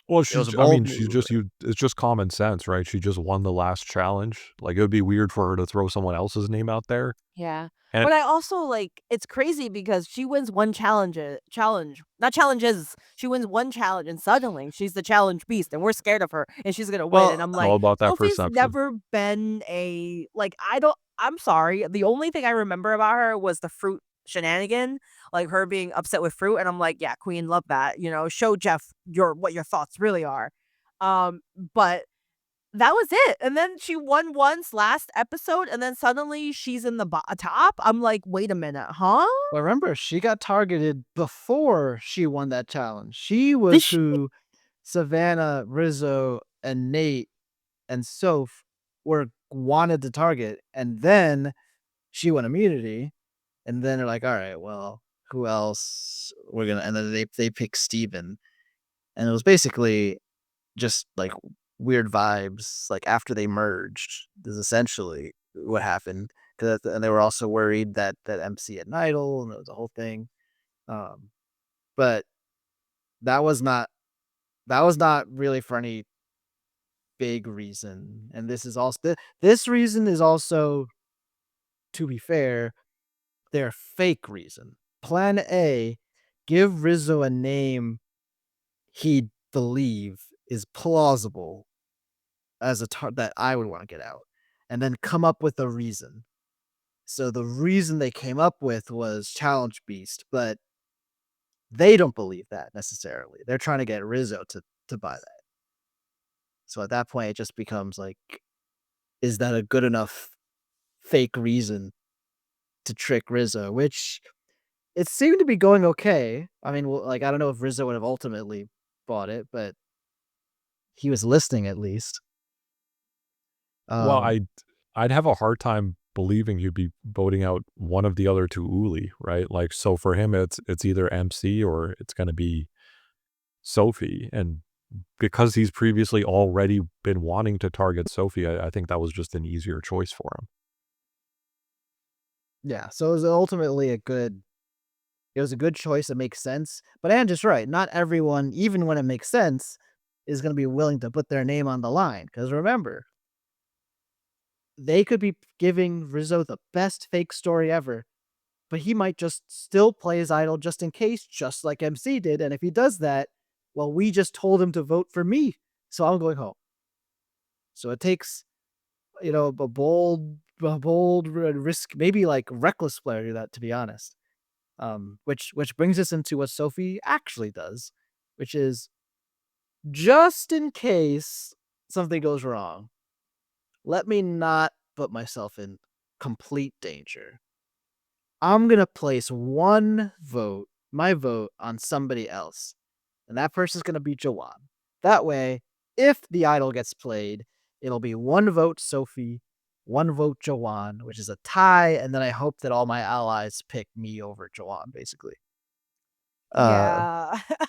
Well, It was a I bold mean, she's move. just it's just common sense, right? She just won the last challenge. Like it would be weird for her to throw someone else's name out there. Yeah. And But I also like it's crazy because she wins one challenge, not challenges. She wins one challenge and suddenly she's the challenge beast and we're scared of her and she's gonna win. And Well, I'm it's like, all about that Sophie's perception. never been a like I don't I'm sorry. The only thing I remember about her was the fruit shenanigan, like her being upset with fruit, and I'm like, yeah, queen, love that. Show Jeff what your thoughts really are. But that was it. And then she won once last episode, and then suddenly she's in the top. I'm like, wait a minute, huh? Well, remember, she got targeted before she won that challenge. She Did was she? who Savannah, Rizzo, and Nate and Soph were wanted to target, and then she won immunity, and then they're like, all right, well, who else we're gonna, and then they picked Steven. And it was basically just like weird vibes, like after they merged, is essentially what happened. And they were also worried that MC had an idol, and it was a whole thing. Um, but that was not really for any big reason. And this reason is also, to be fair, their fake reason. Plan A, give Rizzo a name he'd believe is plausible as that I would want to get out, and then come up with a reason. So the reason they came up with was Challenge Beast, but they don't believe that necessarily. They're trying to get Rizzo to buy that. So at that point, it just becomes like, is that a good enough fake reason to trick Rizzo? Which it seemed to be going okay. I mean, like, I don't know if Rizzo would have ultimately bought it, but he was listening at least. Well, Um, I'd have a hard time believing you'd be voting out one of the other two Uli, right? Like, so for him, it's either MC or it's going to be Sophie, and because he's previously already been wanting to target Sophie, I think that was just an easier choice for him. yeah, so it was ultimately it was a good choice that makes sense. But Andrew's right. Not everyone, even when it makes sense, is going to be willing to put their name on the line. Because remember, they could be giving Rizzo the best fake story ever, but he might just still play his idol just in case, just like MC did. And if he does that, well, we just told him to vote for me, so I'm going home. So it takes, a bold risk, maybe like reckless player to do that, to be honest. Which brings us into what Sophie actually does, which is, just in case something goes wrong, let me not put myself in complete danger. I'm gonna place my vote, on somebody else, and that person's gonna be Jawan. That way, if the idol gets played, it'll be one vote Sophie, one vote Jawan, which is a tie, and then I hope that all my allies pick me over Jawan, basically. Uh, Yeah.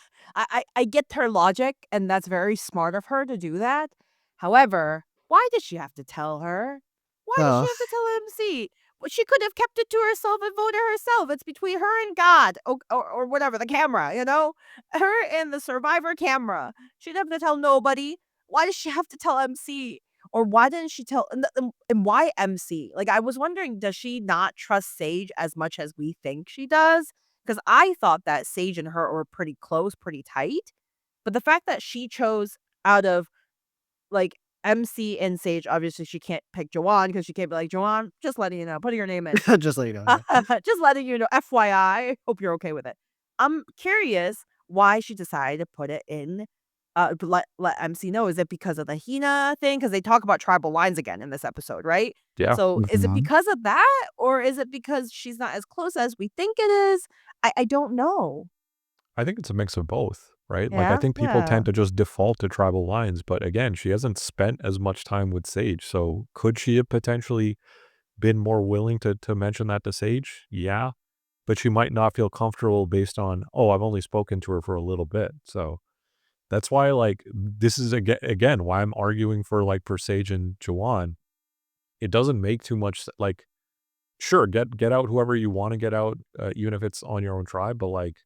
I get her logic, and that's very smart of her to do that. However, why did she have to tell her? Why did she well, have to tell MC? Well, she could have kept it to herself and voted herself. It's between her and God, or whatever, the camera, Her and the survivor camera. She didn't have to tell nobody. Why does she have to tell MC? Or why didn't she tell, and why MC? Like, I was wondering, does she not trust Sage as much as we think she does? Because I thought that Sage and her were pretty close, pretty tight. But the fact that she chose out of, like, MC and Sage, obviously she can't pick Jawan because she can't be like, Jawan, just letting you know, putting your name in. just let you know. Yeah. Just letting you know, FYI, hope you're okay with it. I'm curious why she decided to put it in, let MC know. Is it because of the Hina thing? Because they talk about tribal lines again in this episode, right? Yeah. So is it Mhm. because of that, or is it because she's not as close as we think it is? I don't know. I think it's a mix of both, right? Like, I Yeah, think people yeah. tend to just default to tribal lines, but again, she hasn't spent as much time with Sage, so could she have potentially been more willing to mention that to Sage? Yeah, but she might not feel comfortable based on, "Oh, I've only spoken to her for a little bit." So, that's why, like, this is again, why I'm arguing for, like, for Sage and Jawan. It doesn't make too much like, sure, get out whoever you wanna get out, even if it's on your own tribe, but, like,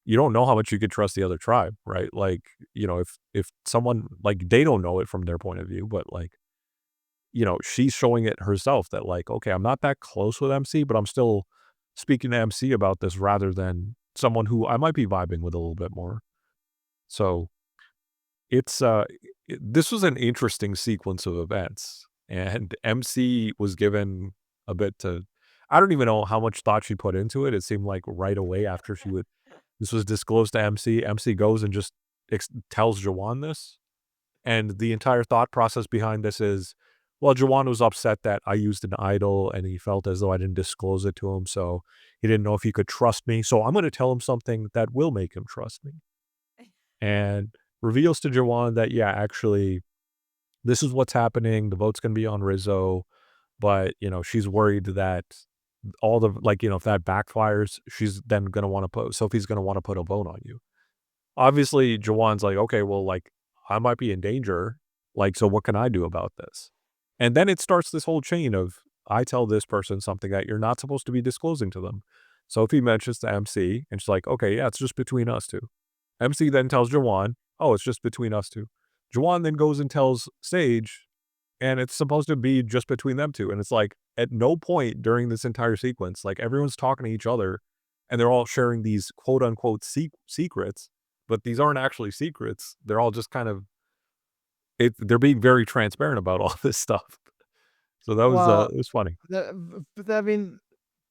you don't know how much you could trust the other tribe, right? Like, if someone like, they don't know it from their point of view, but, like, she's showing it herself that, like, okay, I'm not that close with MC, but I'm still speaking to MC about this rather than someone who I might be vibing with a little bit more. So it's this was an interesting sequence of events, and MC was given a bit to I don't even know how much thought she put into it. It seemed like right away after this was disclosed to MC, MC goes and just tells Jawan this. And the entire thought process behind this is, well, Jawan was upset that I used an idol and he felt as though I didn't disclose it to him. So he didn't know if he could trust me. So I'm going to tell him something that will make him trust me. And reveals to Jawan that, yeah, actually, this is what's happening. The vote's going to be on Rizo. But, she's worried that all the, if that backfires, she's then going to want to Sophie's going to want to put a vote on you. Obviously, Jawan's like, okay, well, I might be in danger. So what can I do about this? And then it starts this whole chain of, I tell this person something that you're not supposed to be disclosing to them. Sophie mentions to MC, and she's like, okay, yeah, it's just between us two. MC then tells Jawan, oh, it's just between us two. Jawan then goes and tells Sage, and it's supposed to be just between them two. And it's like, at no point during this entire sequence, everyone's talking to each other, and they're all sharing these quote-unquote secrets, but these aren't actually secrets. They're all just kind of, they're being very transparent about all this stuff. So that was, Well, it was funny. I mean,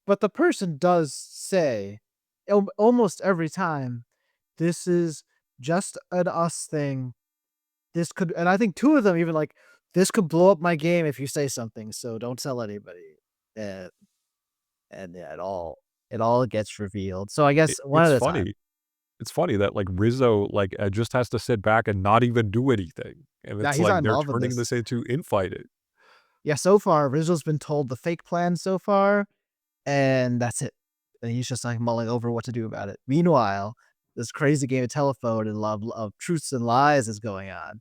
but the person does say almost every time, this is just an us thing. This could, and I think two of them even this could blow up my game if you say something, so don't tell anybody. And yeah, it all gets revealed. So I guess one It's at a time. funny. It's funny that Rizzo just has to sit back and not even do anything. And Yeah, it's he's not they're involved in turning this. this into infighting. Yeah, so far Rizzo's been told the fake plan so far, and that's it. And he's just mulling over what to do about it. Meanwhile, this crazy game of telephone and love of truths and lies is going on.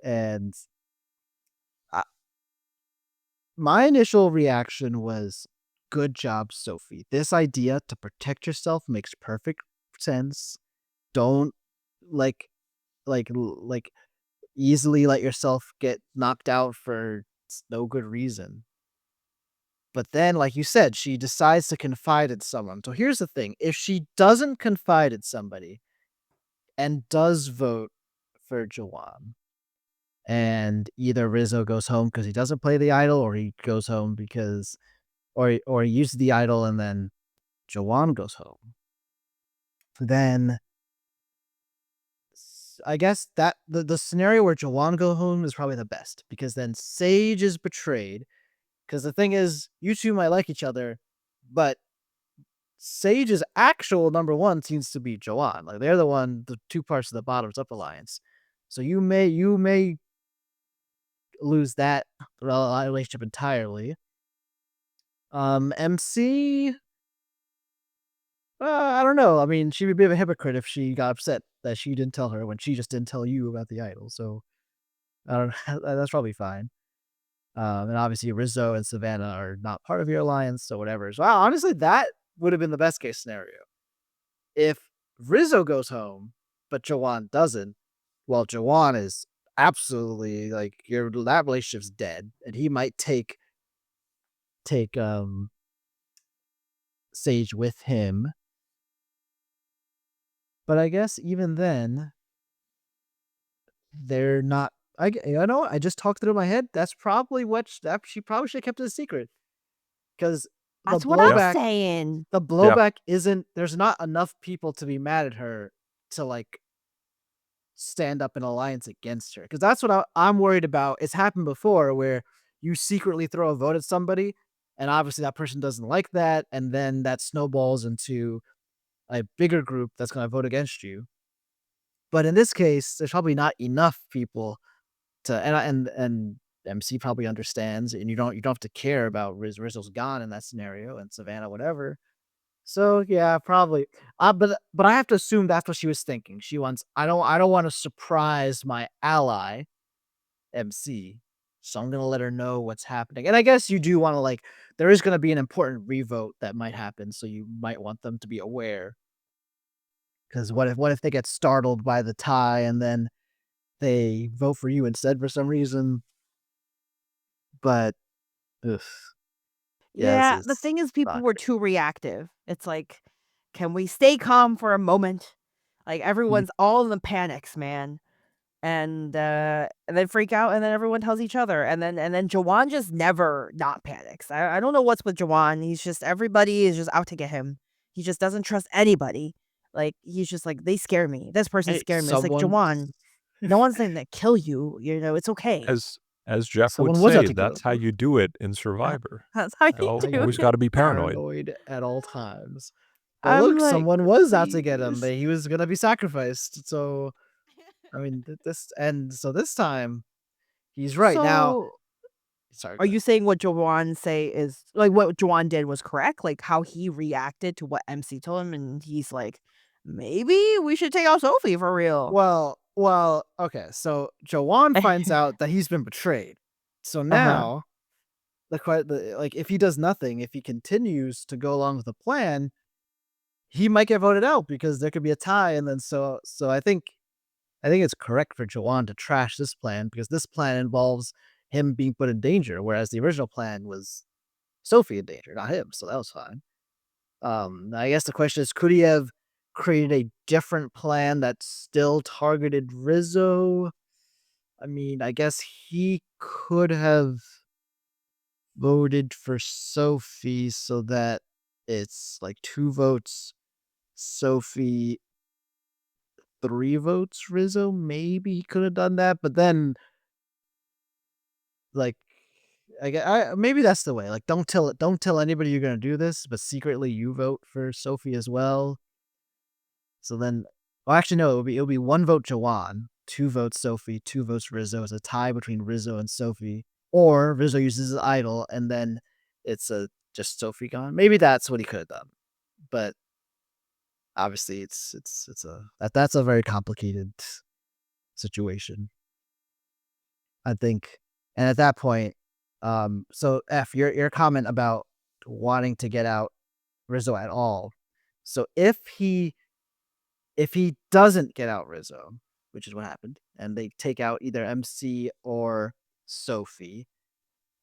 And my initial reaction was, good job, Sophie. This idea to protect yourself makes perfect sense. Don't like easily let yourself get knocked out for no good reason. But then, like you said, she decides to confide in someone. So here's the thing. If she doesn't confide in somebody and does vote for Jawan, and either Rizzo goes home because he doesn't play the idol, or he goes home because or he uses the idol and then Jawan goes home, then I guess that the scenario where Jawan go home is probably the best, because then Sage is betrayed. Because the thing is, you two might like each other, but Sage's actual number one seems to be Jawan. They're the two parts of the bottoms up alliance. So you may lose that relationship entirely. MC, I don't know. I mean, she'd be a bit of a hypocrite if she got upset that she didn't tell her when she just didn't tell you about the idol. So I don't know. That's probably fine. And obviously Rizzo and Savannah are not part of your alliance, so whatever. So honestly, that would have been the best case scenario. If Rizzo goes home, but Jawan doesn't, well, Jawan is absolutely that relationship's dead, and he might take Sage with him. But I guess even then, they're not. I just talked it in my head. That's probably she probably should have kept it a secret, because the That's what I'm blowback saying. the blowback isn't. There's not enough people to be mad at her to stand up an alliance against her, because that's what I'm worried about. It's happened before where you secretly throw a vote at somebody, and obviously that person doesn't like that, and then that snowballs into a bigger group that's going to vote against you. But in this case, there's probably not enough people to, and MC probably understands, and you don't have to care about Rizzo's gone in that scenario, and Savannah, whatever. So yeah, probably. But I have to assume that's what she was thinking. She wants, I don't want to surprise my ally, MC. So I'm gonna let her know what's happening. And I guess you do want to there is gonna be an important revote that might happen, so you might want them to be aware. Because what if they get startled by the tie and then they vote for you instead for some reason? But ugh, yeah, this Yeah, the is thing is people not were great. too reactive. It's like, can we stay calm for a moment? Mm. Everyone's all in the panics, man. and then freak out, and then everyone tells each other, and then Jawan just never not panics. I don't know what's with Jawan. He's just everybody is just out to get him. He just doesn't trust anybody. Like he's just like they scare me. This person Hey, scared me. It's like Jawan. No one's going to kill you. It's okay. As Jeff would someone was out say, to kill that's how him. you do it in Survivor. That's how you do Always it. got to be paranoid. Paranoid at all times. But I'm look, like, someone was out to get him, please. but he was gonna be sacrificed. So I mean, so this time he's right now. So, Sorry, are go ahead. you saying what Jawan say is like what Jawan did was correct? Like how he reacted to what MC told him, and he's like, maybe we should take out Sophie for real. Well, okay. So Jawan finds out that he's been betrayed. So Uh-huh. now like if he does nothing, if he continues to go along with the plan, he might get voted out because there could be a tie, and then so I think it's correct for Jawan to trash this plan because this plan involves him being put in danger, whereas the original plan was Sophie in danger, not him. So that was fine. I guess the question is, could he have created a different plan that still targeted Rizzo? I mean, I guess he could have voted for Sophie so that it's like 2 votes Sophie, 3 votes Rizzo. Maybe he could have done that, but then like maybe that's the way. Like don't tell anybody you're gonna do this, but secretly you vote for Sophie as well. So then, well, actually no, it'll be 1 vote Jawan, 2 votes Sophie, 2 votes Rizzo. It's a tie between Rizzo and Sophie, or Rizzo uses his idol, and then it's a just Sophie gone. Maybe that's what he could have done, but obviously it's that's a very complicated situation, I think. And at that point, so F, your comment about wanting to get out Rizzo at all. So if he doesn't get out Rizzo, which is what happened, and they take out either MC or Sophie,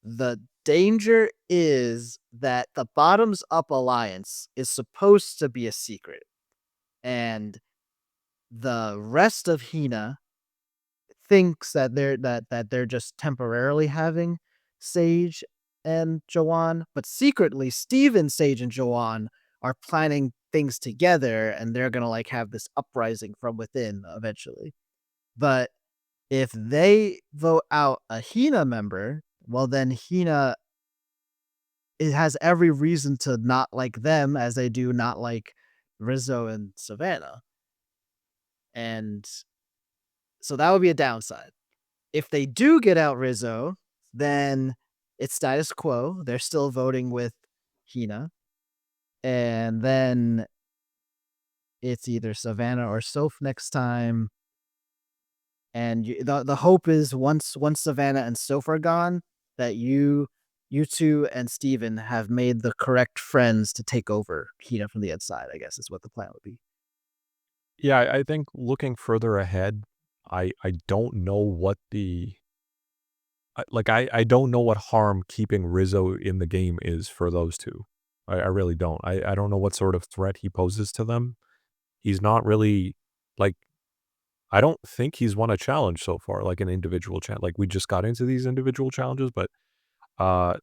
the danger is that the bottoms up alliance is supposed to be a secret, and the rest of Hina thinks that they're just temporarily having Sage and Joanne, but secretly Steven, Sage, and Joanne are planning things together, and they're gonna like have this uprising from within eventually. But if they vote out a Hina member, well then Hina it has every reason to not like them as they do not like Rizzo and Savannah. And so that would be a downside. If they do get out Rizzo, then it's status quo. They're still voting with Hina. And then it's either Savannah or Soph next time. And the hope is once Savannah and Soph are gone, that you two and Steven have made the correct friends to take over Hina from the inside, I guess is what the plan would be. Yeah, I think looking further ahead, I don't know what I don't know what harm keeping Rizzo in the game is for those two. I really don't. I don't know what sort of threat he poses to them. He's not really like I don't think he's won a challenge so far, like an individual challenge. Like we just got into these individual challenges, but uh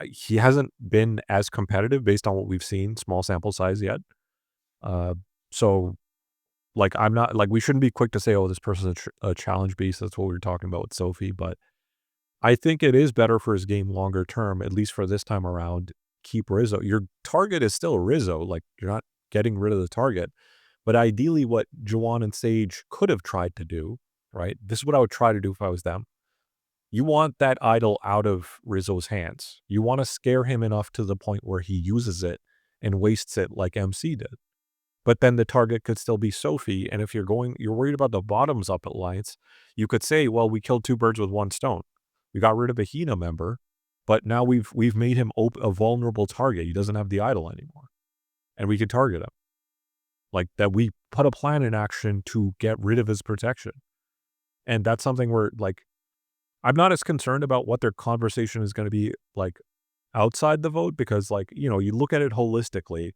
he hasn't been as competitive based on what we've seen, small sample size yet. Uh so like I'm not like we shouldn't be quick to say, oh, this person's a challenge beast. That's what we were talking about with Sophie, but I think it is better for his game longer term, at least for this time around. Keep Rizzo. Your target is still Rizzo. Like you're not getting rid of the target. But ideally, what Juwan and Sage could have tried to do, right? This is what I would try to do if I was them. You want that idol out of Rizzo's hands. You want to scare him enough to the point where he uses it and wastes it like MC did. But then the target could still be Sophie. And if you're worried about the bottoms up alliance, you could say, well, we killed 2 birds with 1 stone. We got rid of a Hina member, but now we've made him a vulnerable target. He doesn't have the idol anymore. And we can target him. Like that we put a plan in action to get rid of his protection. And that's something where like I'm not as concerned about what their conversation is going to be like outside the vote because like, you look at it holistically.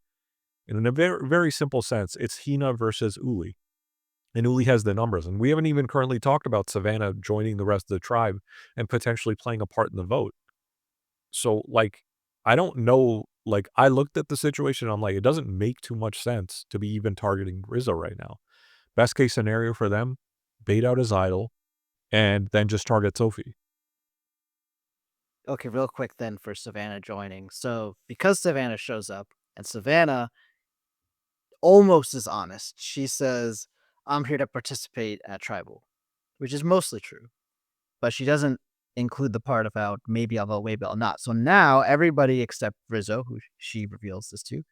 And in a very, very simple sense, it's Hina versus Uli. and Uli has the numbers. And we haven't even currently talked about Savannah joining the rest of the tribe and potentially playing a part in the vote. So, like, I don't know. Like, I looked at the situation, I'm like, it doesn't make too much sense to be even targeting Rizzo right now. Best case scenario for them, bait out his idol, and then just target Sophie. Okay, real quick then for Savannah joining. So because Savannah shows up and Savannah almost is honest, she says, "I'm here to participate at tribal," which is mostly true, but she doesn't include the part about maybe I'll vote, maybe I'll not. So now everybody except Rizzo, who she reveals this to,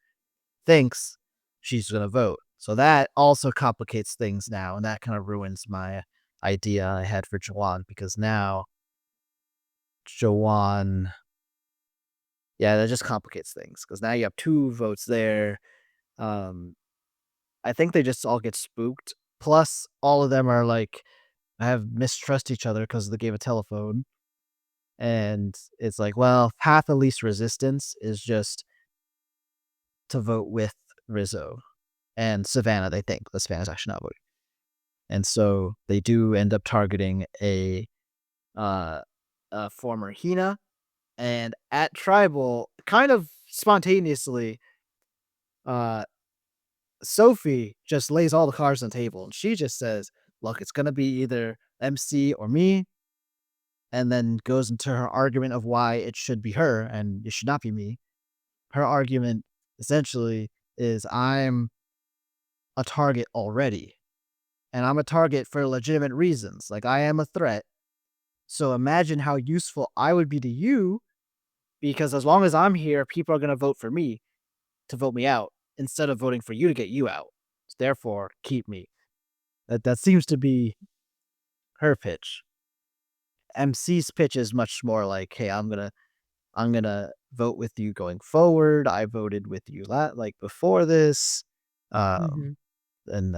thinks she's going to vote. So that also complicates things now, and that kind of ruins my idea I had for Jawan, because now Jawan, yeah, that just complicates things because now you have 2 votes there. Um, I think they just all get spooked. Plus, all of them are like have mistrust each other because of the game of telephone. And it's like, well, path of least resistance is just to vote with Rizzo and Savannah, they think. But Savannah's actually not voting. And so they do end up targeting uh, a former Hina. And at Tribal, kind of spontaneously, uh, Sophie just lays all the cards on the table and she just says, look, it's going to be either MC or me. And then goes into her argument of why it should be her and it should not be me. Her argument essentially is I'm a target already. And I'm a target for legitimate reasons. Like I am a threat. So imagine how useful I would be to you, because as long as I'm here, people are going to vote for me to vote me out instead of voting for you to get you out. Therefore, keep me. That seems to be her pitch. MC's pitch is much more like, hey, I'm gonna vote with you going forward. I voted with you like before this. Mhm. And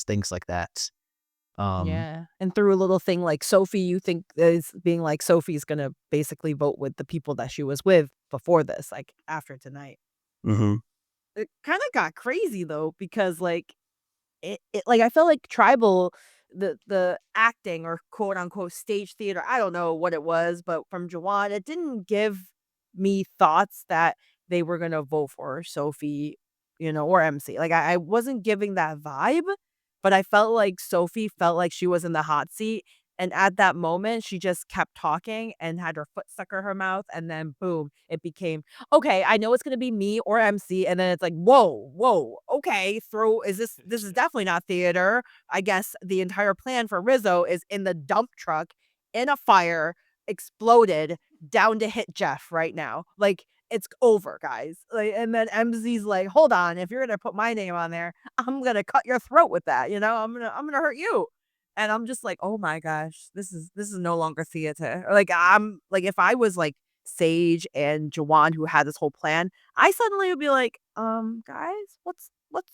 things like that. Um Yeah, and through a little thing like Sophie, you think is being like Sophie's gonna basically vote with the people that she was with before this, like, after tonight. Mhm. It kinda got crazy though because, like, it like, I felt like Tribal the acting or quote unquote "stage theater," I don't know what it was, but from Jawan, it didn't give me thoughts that they were gonna vote for Sophie, or MC. Like, I wasn't giving that vibe, but I felt like Sophie felt like she was in the hot seat, and at that moment, she just kept talking and had her foot stuck in her mouth, and then boom, it became okay, I know it's gonna be me or MC, and then it's like, "Whoa, whoa, okay, throw is this is definitely not theater." I guess the entire plan for Rizzo is in the dump truck, in a fire, exploded, down to hit Jeff right now. Like, it's over, guys. Like, and then MZ's like, "Hold on, if you're gonna put my name on there, I'm gonna cut your throat with that, I'm gonna hurt you." And I'm just like, "Oh my gosh, this is no longer theater." Or like, I'm like, if I was like Sage and Jawan who had this whole plan, I suddenly would be like, guys, what's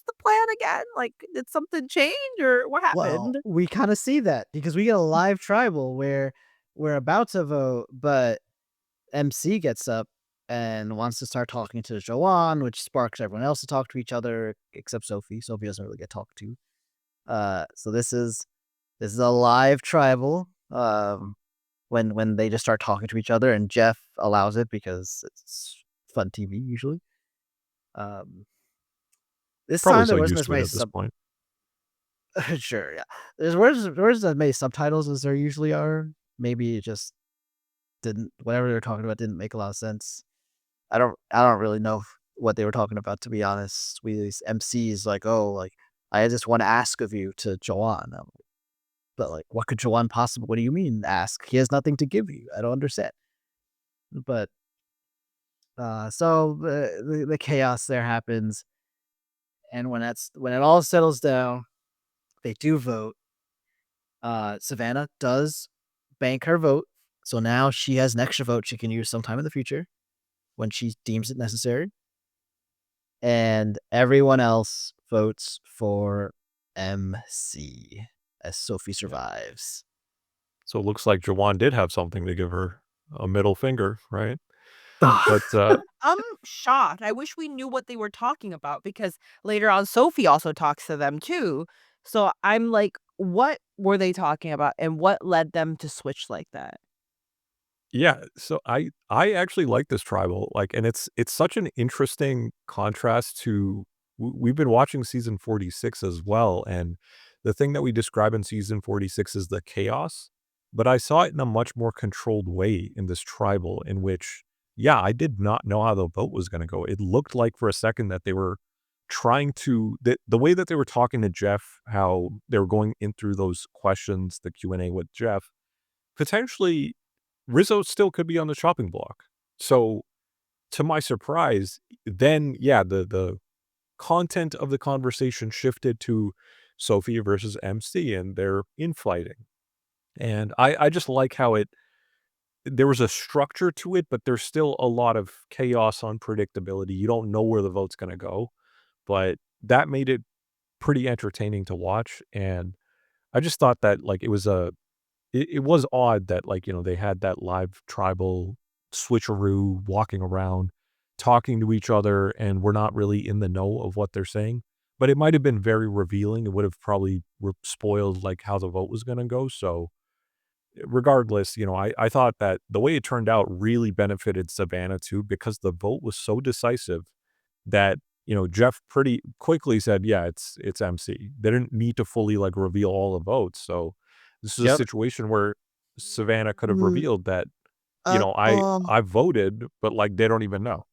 the plan again? Like, did something change or what well, happened?" we kind of see that because we get a live tribal where we're about to vote, but MC gets up and wants to start talking to Joanne, which sparks everyone else to talk to each other except Sophie. Sophie doesn't really get talked to. So this is a live tribal. When they just start talking to each other, and Jeff allows it because it's fun TV usually. Um, this Probably time so there wasn't used as to it many at this point. sure, yeah. There's as many subtitles as there usually are. Maybe it just didn't whatever they were talking about didn't make a lot of sense. I don't really know what they were talking about, to be honest. We these MCs like, oh, like I just want to ask of you to Joanne. But like, what could Joanne possibly? What do you mean ask? He has nothing to give you. I don't understand. But so the chaos there happens, and when it all settles down, they do vote. Savannah does bank her vote, so now she has an extra vote she can use sometime in the future when she deems it necessary. And everyone else votes for MC as Sophie Yeah. survives. So it looks like Jawan did have something to give her, a middle finger, right? But, I'm shocked. I wish we knew what they were talking about because later on Sophie also talks to them too. So I'm like, what were they talking about and what led them to switch like that? Yeah, so I actually like this tribal, like, and it's such an interesting contrast to we've been watching season 46 as well, and the thing that we describe in season 46 is the chaos, but I saw it in a much more controlled way in this tribal in which, yeah, I did not know how the vote was gonna go. It looked like for a second that they were trying to the way that they were talking to Jeff, how they were going in through those questions, the Q&A with Jeff, potentially Rizzo still could be on the chopping block. So, to my surprise, then, yeah, the content of the conversation shifted to Sophie versus MC, and they're infighting. And I just like how there was a structure to it, but there's still a lot of chaos, unpredictability. You don't know where the vote's gonna go, but that made it pretty entertaining to watch, and I just thought that, like, it was odd that, like, they had that live tribal switcheroo walking around, talking to each other, and we're not really in the know of what they're saying, but it might have been very revealing. It would have probably spoiled, like, how the vote was gonna go, so regardless, I thought that the way it turned out really benefited Savannah too because the vote was so decisive that, Jeff pretty quickly said, "Yeah, it's MC." They didn't need to fully, like, reveal all the votes, so this is a Yep. situation where Savannah could have Mm, revealed that, uh, um, I voted, but, like, they don't even know.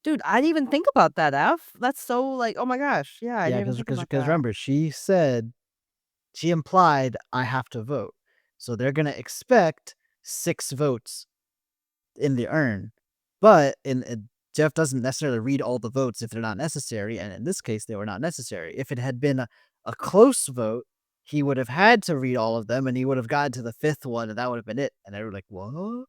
Dude, I didn't even think about that, F. That's so like, oh my gosh. Yeah, I yeah, didn't even think about because that. remember, she implied I have to vote, so they're gonna expect 6 votes in the urn, but Jeff doesn't necessarily read all the votes if they're not necessary, and in this case, they were not necessary. If it had been a close vote, he would have had to read all of them, and he would have gotten to the 5th one, and that would have been it. And they were like, "What?"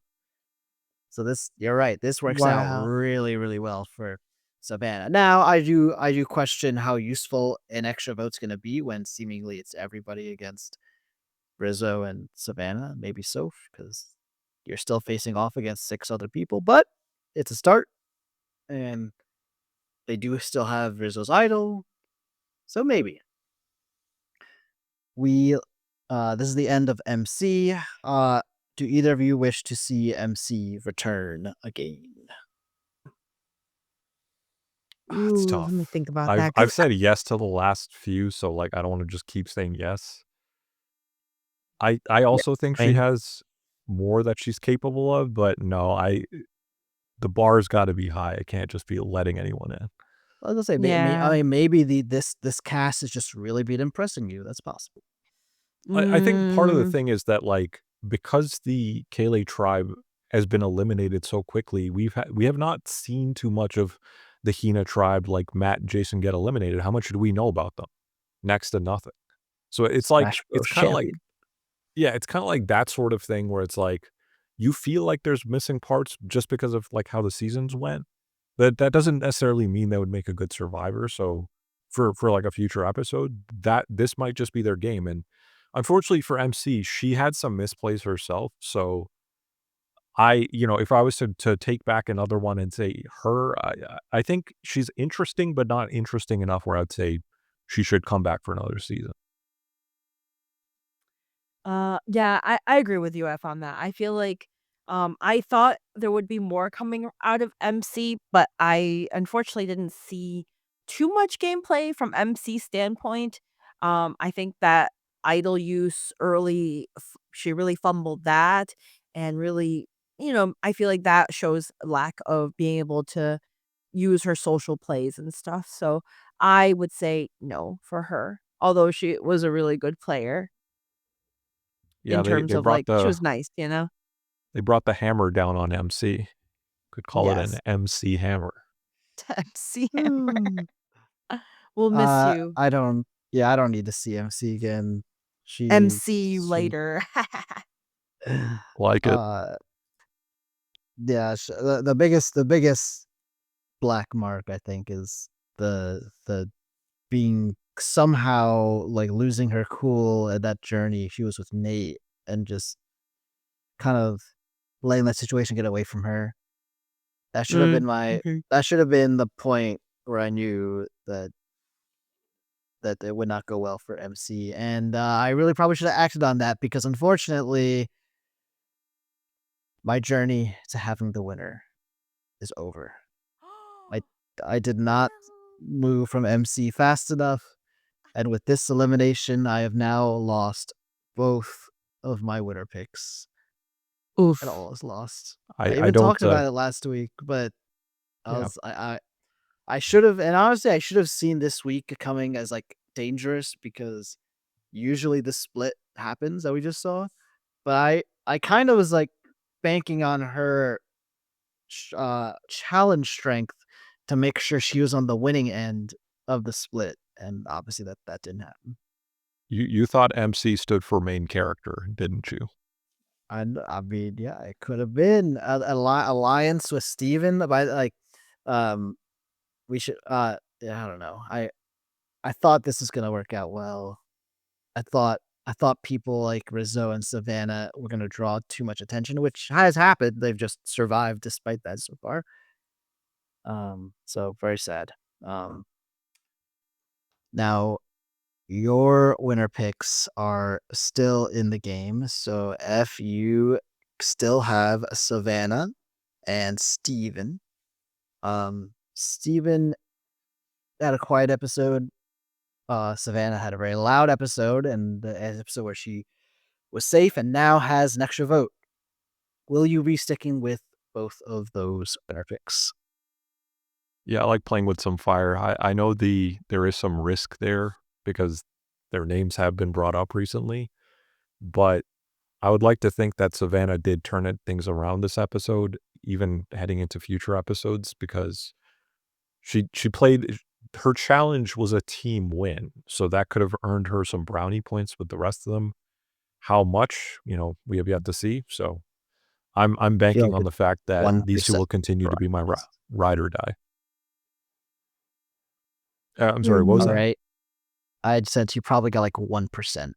So you're right. This works out Wow. really, really well for Savannah. Now, I do question how useful an extra vote's going to be when seemingly it's everybody against Rizzo and Savannah, maybe Soph, because you're still facing off against 6 other people. But it's a start, and they do still have Rizzo's idol, so maybe we. This is the end of MC. Do either of you wish to see MC return again? It's Ooh, let me tough. think about I've that. I've Cause said yes to the last few, so, like, I don't wanna just keep saying yes. I Yeah, also think I she mean, has more that she's capable of, but no, the bar's gotta be high. I can't just be letting anyone in. I was gonna say, I yeah. mean, maybe this cast has just really been impressing you. That's possible. I think part of the Mm, thing is that, like, because the Kaylee tribe has been eliminated so quickly, we have not seen too much of the Hina tribe, like Matt and Jason get eliminated. How much do we know about them? Next to nothing. So it's like Smash it's Bros. kinda like champion. yeah, it's kinda like that sort of thing where it's like, you feel like there's missing parts just because of, like, how the seasons went. That doesn't necessarily mean they would make a good survivor, so for, like, a future episode, that this might just be their game, and unfortunately for MC, she had some misplays herself, so if I was to take back another one and say her, I think she's interesting, but not interesting enough where I'd say she should come back for another season. yeah, I agree with you, F, on that. I feel like, I thought there would be more coming out of MC, but I unfortunately didn't see too much gameplay from MC standpoint. I think that idol use early, she really fumbled that and really, I feel like that shows lack of being able to use her social plays and stuff. So I would say no for her, although she was a really good player. Yeah, In terms of, like, she was nice, you know? they brought the hammer down on MC. Could call it an Yes. MC hammer. MC Hammer. Hmm. We'll miss you. I don't. Yeah, I don't need to see MC again. MC you She. later. Like it. Uh, yeah. The biggest black mark I think is the being somehow like losing her cool at that journey she was with Nate and just kind of letting that situation get away from her. That should have been Mm, my mhm. that should have been the point where I knew that that it would not go well for MC, and I really probably should have acted on that because unfortunately, my journey to having the winner is over. I I did not move from MC fast enough, and with this elimination, I have now lost both of my winner picks. It Oof. all is lost. I I even don't talked about it last week, but yeah. I should have, and honestly, I should have seen this week coming as like dangerous because usually the split happens that we just saw. But I kind of was like banking on her challenge strength to make sure she was on the winning end of the split, and obviously that didn't happen. You thought MC stood for main character, didn't you? And I mean, yeah, it could have been a alliance with Steven, but like, um, we should. Yeah, I don't know. I thought this was gonna work out well. I thought people like Rizzo and Savannah were gonna draw too much attention, which has happened. They've just survived despite that so far. So very sad. Um, Now your winner picks are still in the game. So F, you still have Savannah and Steven. Steven had a quiet episode. Savannah had a very loud episode, and the episode where she was safe and now has an extra vote. Will you be sticking with both of those winner picks? Yeah, I like playing with some fire. I know there is some risk there because their names have been brought up recently, but I would like to think that Savannah did things around this episode, even heading into future episodes, because she played her challenge was a team win, so that could have earned her some brownie points with the rest of them. How much, we have yet to see. So I'm I feel banking like on it's the fact that these two 1% will continue to be my right. ride or die. I'm sorry, what was All that? right. I'd said you probably got like 1%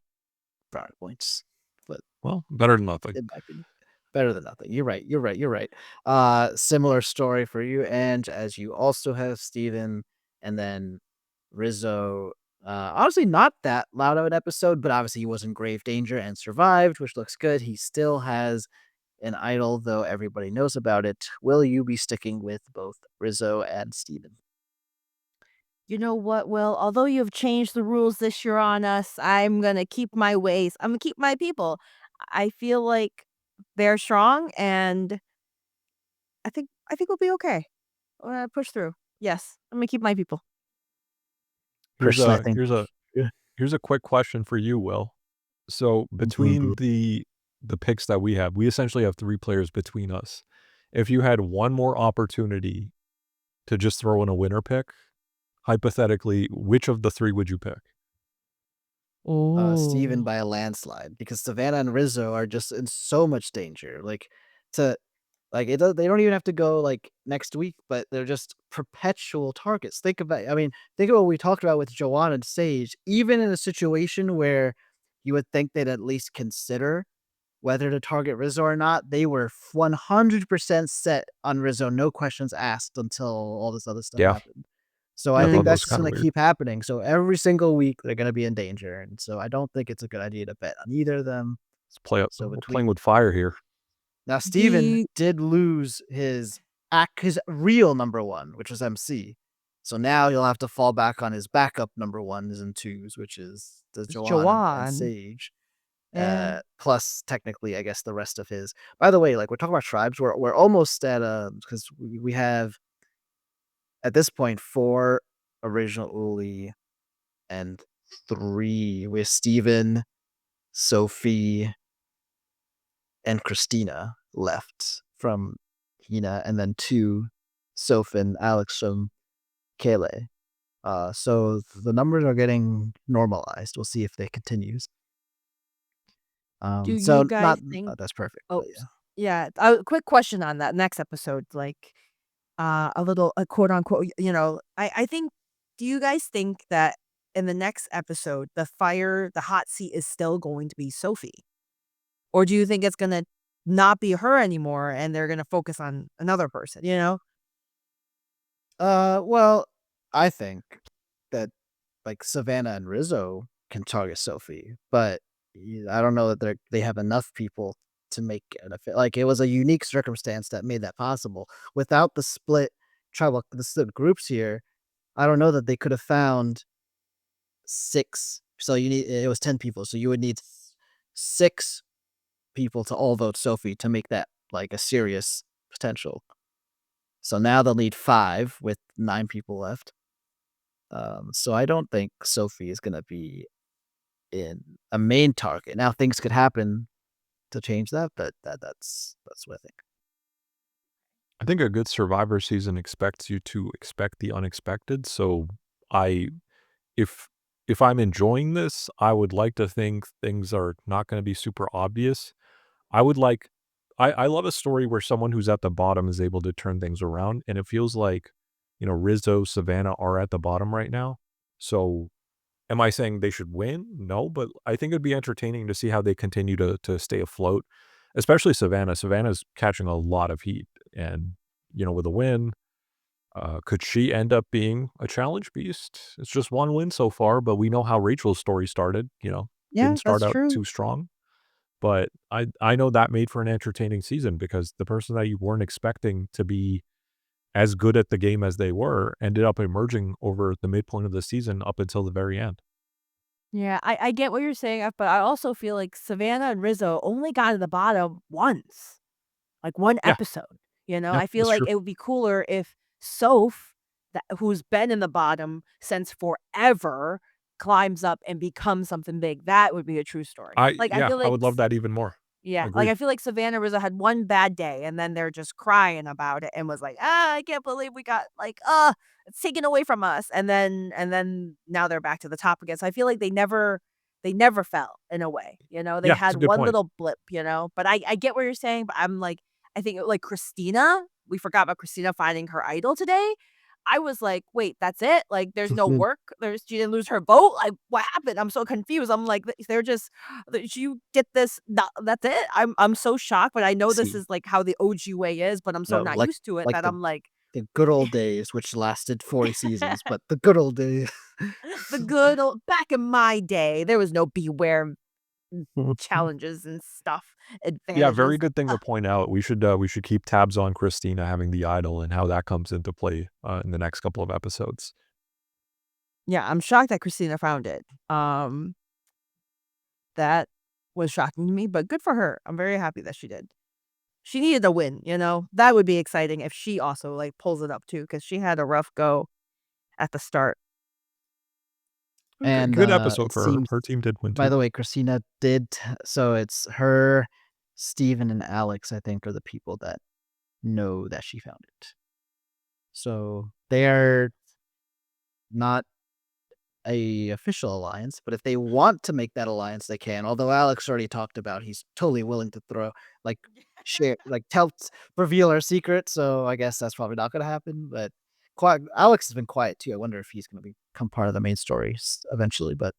brownie points, but Well, better than nothing. in my opinion, better than nothing. You're right. You're right. You're right. Similar story for you, and as you also have Steven and then Rizzo. Honestly, not that loud of an episode, but obviously he was in grave danger and survived, which looks good. He still has an idol, though everybody knows about it. Will you be sticking with both Rizzo and Steven? You know what, Will? Although you've changed the rules this year on us, I'm gonna keep my ways. I'm gonna keep my people. I feel like they're strong, and I think we'll be okay. Push through. Yes, I'm gonna keep my people. Here's Personally, I a think here's a yeah. here's a quick question for you, Will. So between Mhm. the picks that we have, we essentially have 3 players between us. If you had one more opportunity to just throw in a winner pick, hypothetically, which of the 3 would you pick? Steven Oh. by a landslide because Savannah and Rizzo are just in so much danger. To they don't even have to go like next week, but they're just perpetual targets. Think about what we talked about with Joanna and Sage. Even in a situation where you would think they'd at least consider whether to target Rizzo or not, they were 100% set on Rizzo, no questions asked until all this other stuff Yeah, happened. So I I think thought that that's was just kinda gonna weird. keep happening. So every single week they're gonna be in danger, and so I don't think it's a good idea to bet on either of them. So We're between playing with fire here. now, Do Steven you did lose his real number one, which was MC. So now he'll have to fall back on his backup number ones and twos, which is the it's Joanna and Jawan. Sage. Yeah. Plus technically, I guess the rest of his. By the way, like we're talking about tribes, we're almost at because we have at this point 4 original Uli and 3 with Steven, Sophie, and Christina left from Hina, and then 2 Soph and Alex from Kele. So the numbers are getting normalized. We'll see if they continues. Do you So guys not think that's perfect, Oh, but yeah. yeah, quick question on that next episode, like, a little a quote unquote, I think do you guys think that in the next episode, the hot seat is still going to be Sophie? Or do you think it's gonna not be her anymore and they're gonna focus on another person? Well, I think that like Savannah and Rizzo can target Sophie, but I don't know that they have enough people to make it like it was a unique circumstance that made that possible. Without the split groups here, I don't know that they could have found 6. So it was 10 people, so you would need 6 people to all vote Sophie to make that like a serious potential. So now they'll need 5 with 9 people left. So I don't think Sophie is gonna be in a main target. Now things could happen to change that, but that's what I think. I think a good Survivor season expects you to expect the unexpected. So I if if I'm enjoying this, I would like to think things are not gonna be super obvious. I would like I love a story where someone who's at the bottom is able to turn things around, and it feels like, Rizzo, Savannah are at the bottom right now. So, am I saying they should win? No, but I think it'd be entertaining to see how they continue to stay afloat, especially Savannah. Savannah's catching a lot of heat, and, with a win, could she end up being a challenge beast? It's just one win so far, but we know how Rachel's story started, Yeah, didn't start that's out true. too strong. But I know that made for an entertaining season because the person that you weren't expecting to be as good at the game as they were ended up emerging over the midpoint of the season up until the very end. Yeah, I get what you're saying, but I also feel like Savannah and Rizzo only got to the bottom once, like one Yeah, episode. You know, yeah, I feel that's like true. it would be cooler if Soph, who's been in the bottom since forever, climbs up and becomes something big. That would be a true story. Like I feel I like would love that even more. yeah, like, Agreed. I feel like Savannah Rizzo had one bad day, and then they're just crying about it and was like, "Ah, I can't believe we got, like, it's taken away from us." And then now they're back to the top again. So I feel like they never fell in a way, They Yeah, it's had a good one point. little blip, But I get what you're saying, but I'm like I think, like, Christina, we forgot about Christina finding her idol today. I was like, "Wait, that's it? Like, there's no work? She didn't lose her vote? Like, what happened?" I'm so confused. I'm like, They're just that you get this that's it? I'm so shocked, but I know this See, is, like, how the OG way is, but I'm so no, not used to it like that I'm like, the good old days, which lasted 40 seasons, but the good old days. the good old back in my day, there was no beware challenges and stuff, Yeah, very advantages. good thing to point out. We should keep tabs on Christina having the idol and how that comes into play, in the next couple of episodes. Yeah, I'm shocked that Christina found it. That was shocking to me, but good for her. I'm very happy that she did. She needed a win, That would be exciting if she also, like, pulls it up too, because she had a rough go at the start. And Good episode it for her. seems, Her team did win by too. the way, Christina so it's her, Steven, and Alex, I think, are the people that know that she found it. So they are not a official alliance, but if they want to make that alliance, they can. Although Alex already talked about he's totally willing to like reveal our secret. So I guess that's probably not going to happen. But Alex has been quiet too. I wonder if he's going to become part of the main story eventually. But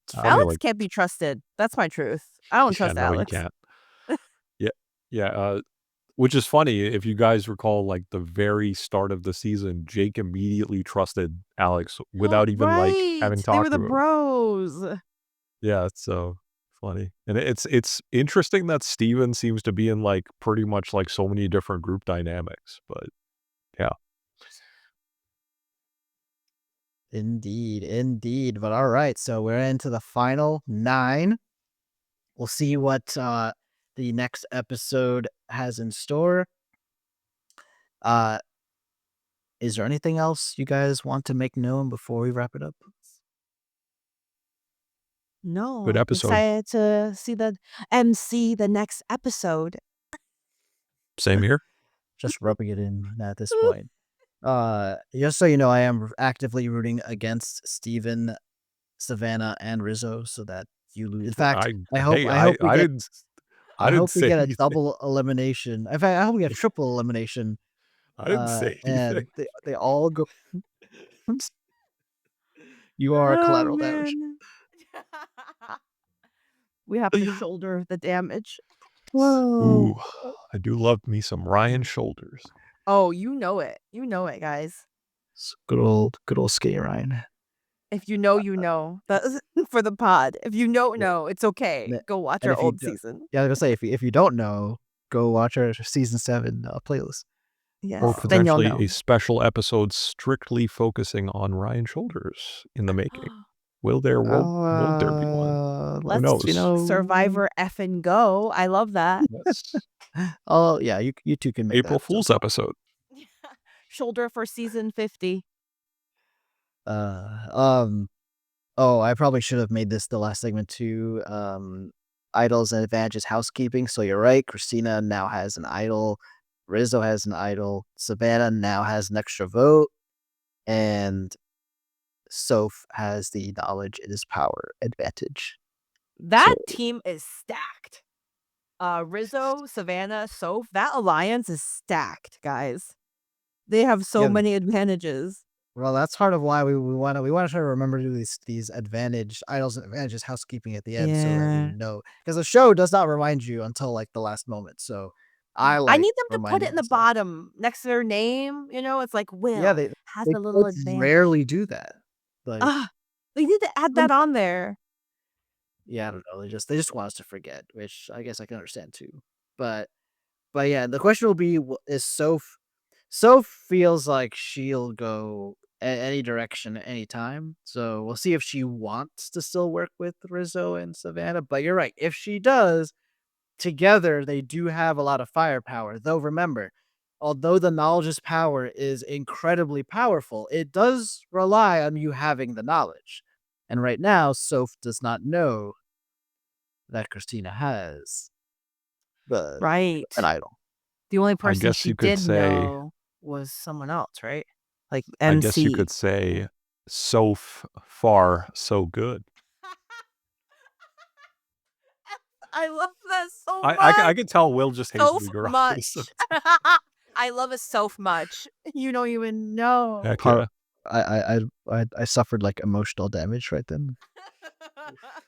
It's funny, Alex like can't be trusted. That's my truth. I don't yeah, trust no, you Alex. can't. Yeah, yeah, which is funny, if you guys recall, like, the very start of the season, Jake immediately trusted Alex without even, like, Right. having They were talked the to him. bros. Yeah, it's so funny. And it's interesting that Steven seems to be in, like, pretty much, like, so many different group dynamics, but yeah. indeed, indeed. But all right, so we're into the final 9. We'll see what the next episode has in store. Uh, is there anything else you guys want to make known before we wrap it up? No, Good I'm episode. excited to see the MC the next episode. Same here. Just rubbing it in at this point. Just so you know, I am actively rooting against Steven, Savannah, and Rizzo so that you lose. In fact, I I hope hey, I hope we get I I didn't hope we say get a anything. double elimination. In fact, I hope we have triple elimination. I didn't say anything. And they all go. You are Oh, collateral damage. man. We have to shoulder the damage. Ooh, Whoa. I do love me some Ryan Shoulders. Oh, you know it. You know it, guys. Good old Skate Ryan. If you know, you know. That's for the pod. If you don't know, it's okay. Ne- Go watch And our if you old do, season. yeah, I was gonna say if you don't know, go watch our season 7 playlist. Yes, Or then you'll potentially know. a special episode strictly focusing on Ryan's shoulders in the making. Will there be one? Let's knows? Survivor F and go. I love that. Yes. Oh yeah, you two can make April that. Fool's episode. Shoulder for season 50. Oh, I probably should have made this the last segment too. Idols and advantages housekeeping. So you're right. Christina now has an idol. Rizzo has an idol. Savannah now has an extra vote. And Soph has the knowledge it is power advantage. That So- team is stacked. Rizzo, Savannah, Soph, that alliance is stacked, guys. They have so Yeah. many advantages. Well, that's part of why we want to try to remember to do these advantage idols and advantages housekeeping at the end so that we Yeah. know, because the show does not remind you until like the last moment. So I need them to put it in the myself. bottom next to their name. You know, it's like Will Yeah, they has they a little quite advantage. rarely do that. Like They need to add that on there. yeah, I don't know. They just want us to forget, which I guess I can understand too. But yeah, the question will be: is Soph feels like she'll go any direction at any time. So we'll see if she wants to still work with Rizzo and Savannah. But you're right. If she does, together they do have a lot of firepower. Though remember, although the knowledge's power is incredibly powerful, it does rely on you having the knowledge. And right now, Soph does not know that Christina has Right. an idol. The only person guess she you could did say- know was someone else, right? Like I MC. guess you could say so far, so good. I love that so much. I can tell Will just hates so me girl. much. I love it so much. You don't even know. Heck Par- yeah. I suffered like emotional damage right then.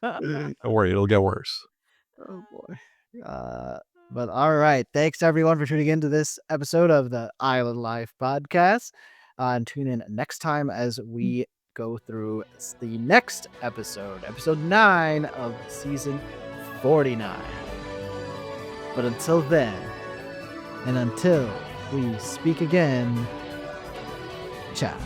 Don't worry, it'll get worse. Oh boy. But all right. Thanks everyone for tuning into this episode of the Island Life podcast. And tune in next time as we go through the next episode 9 of season 49. But until then, and until we speak again, ciao.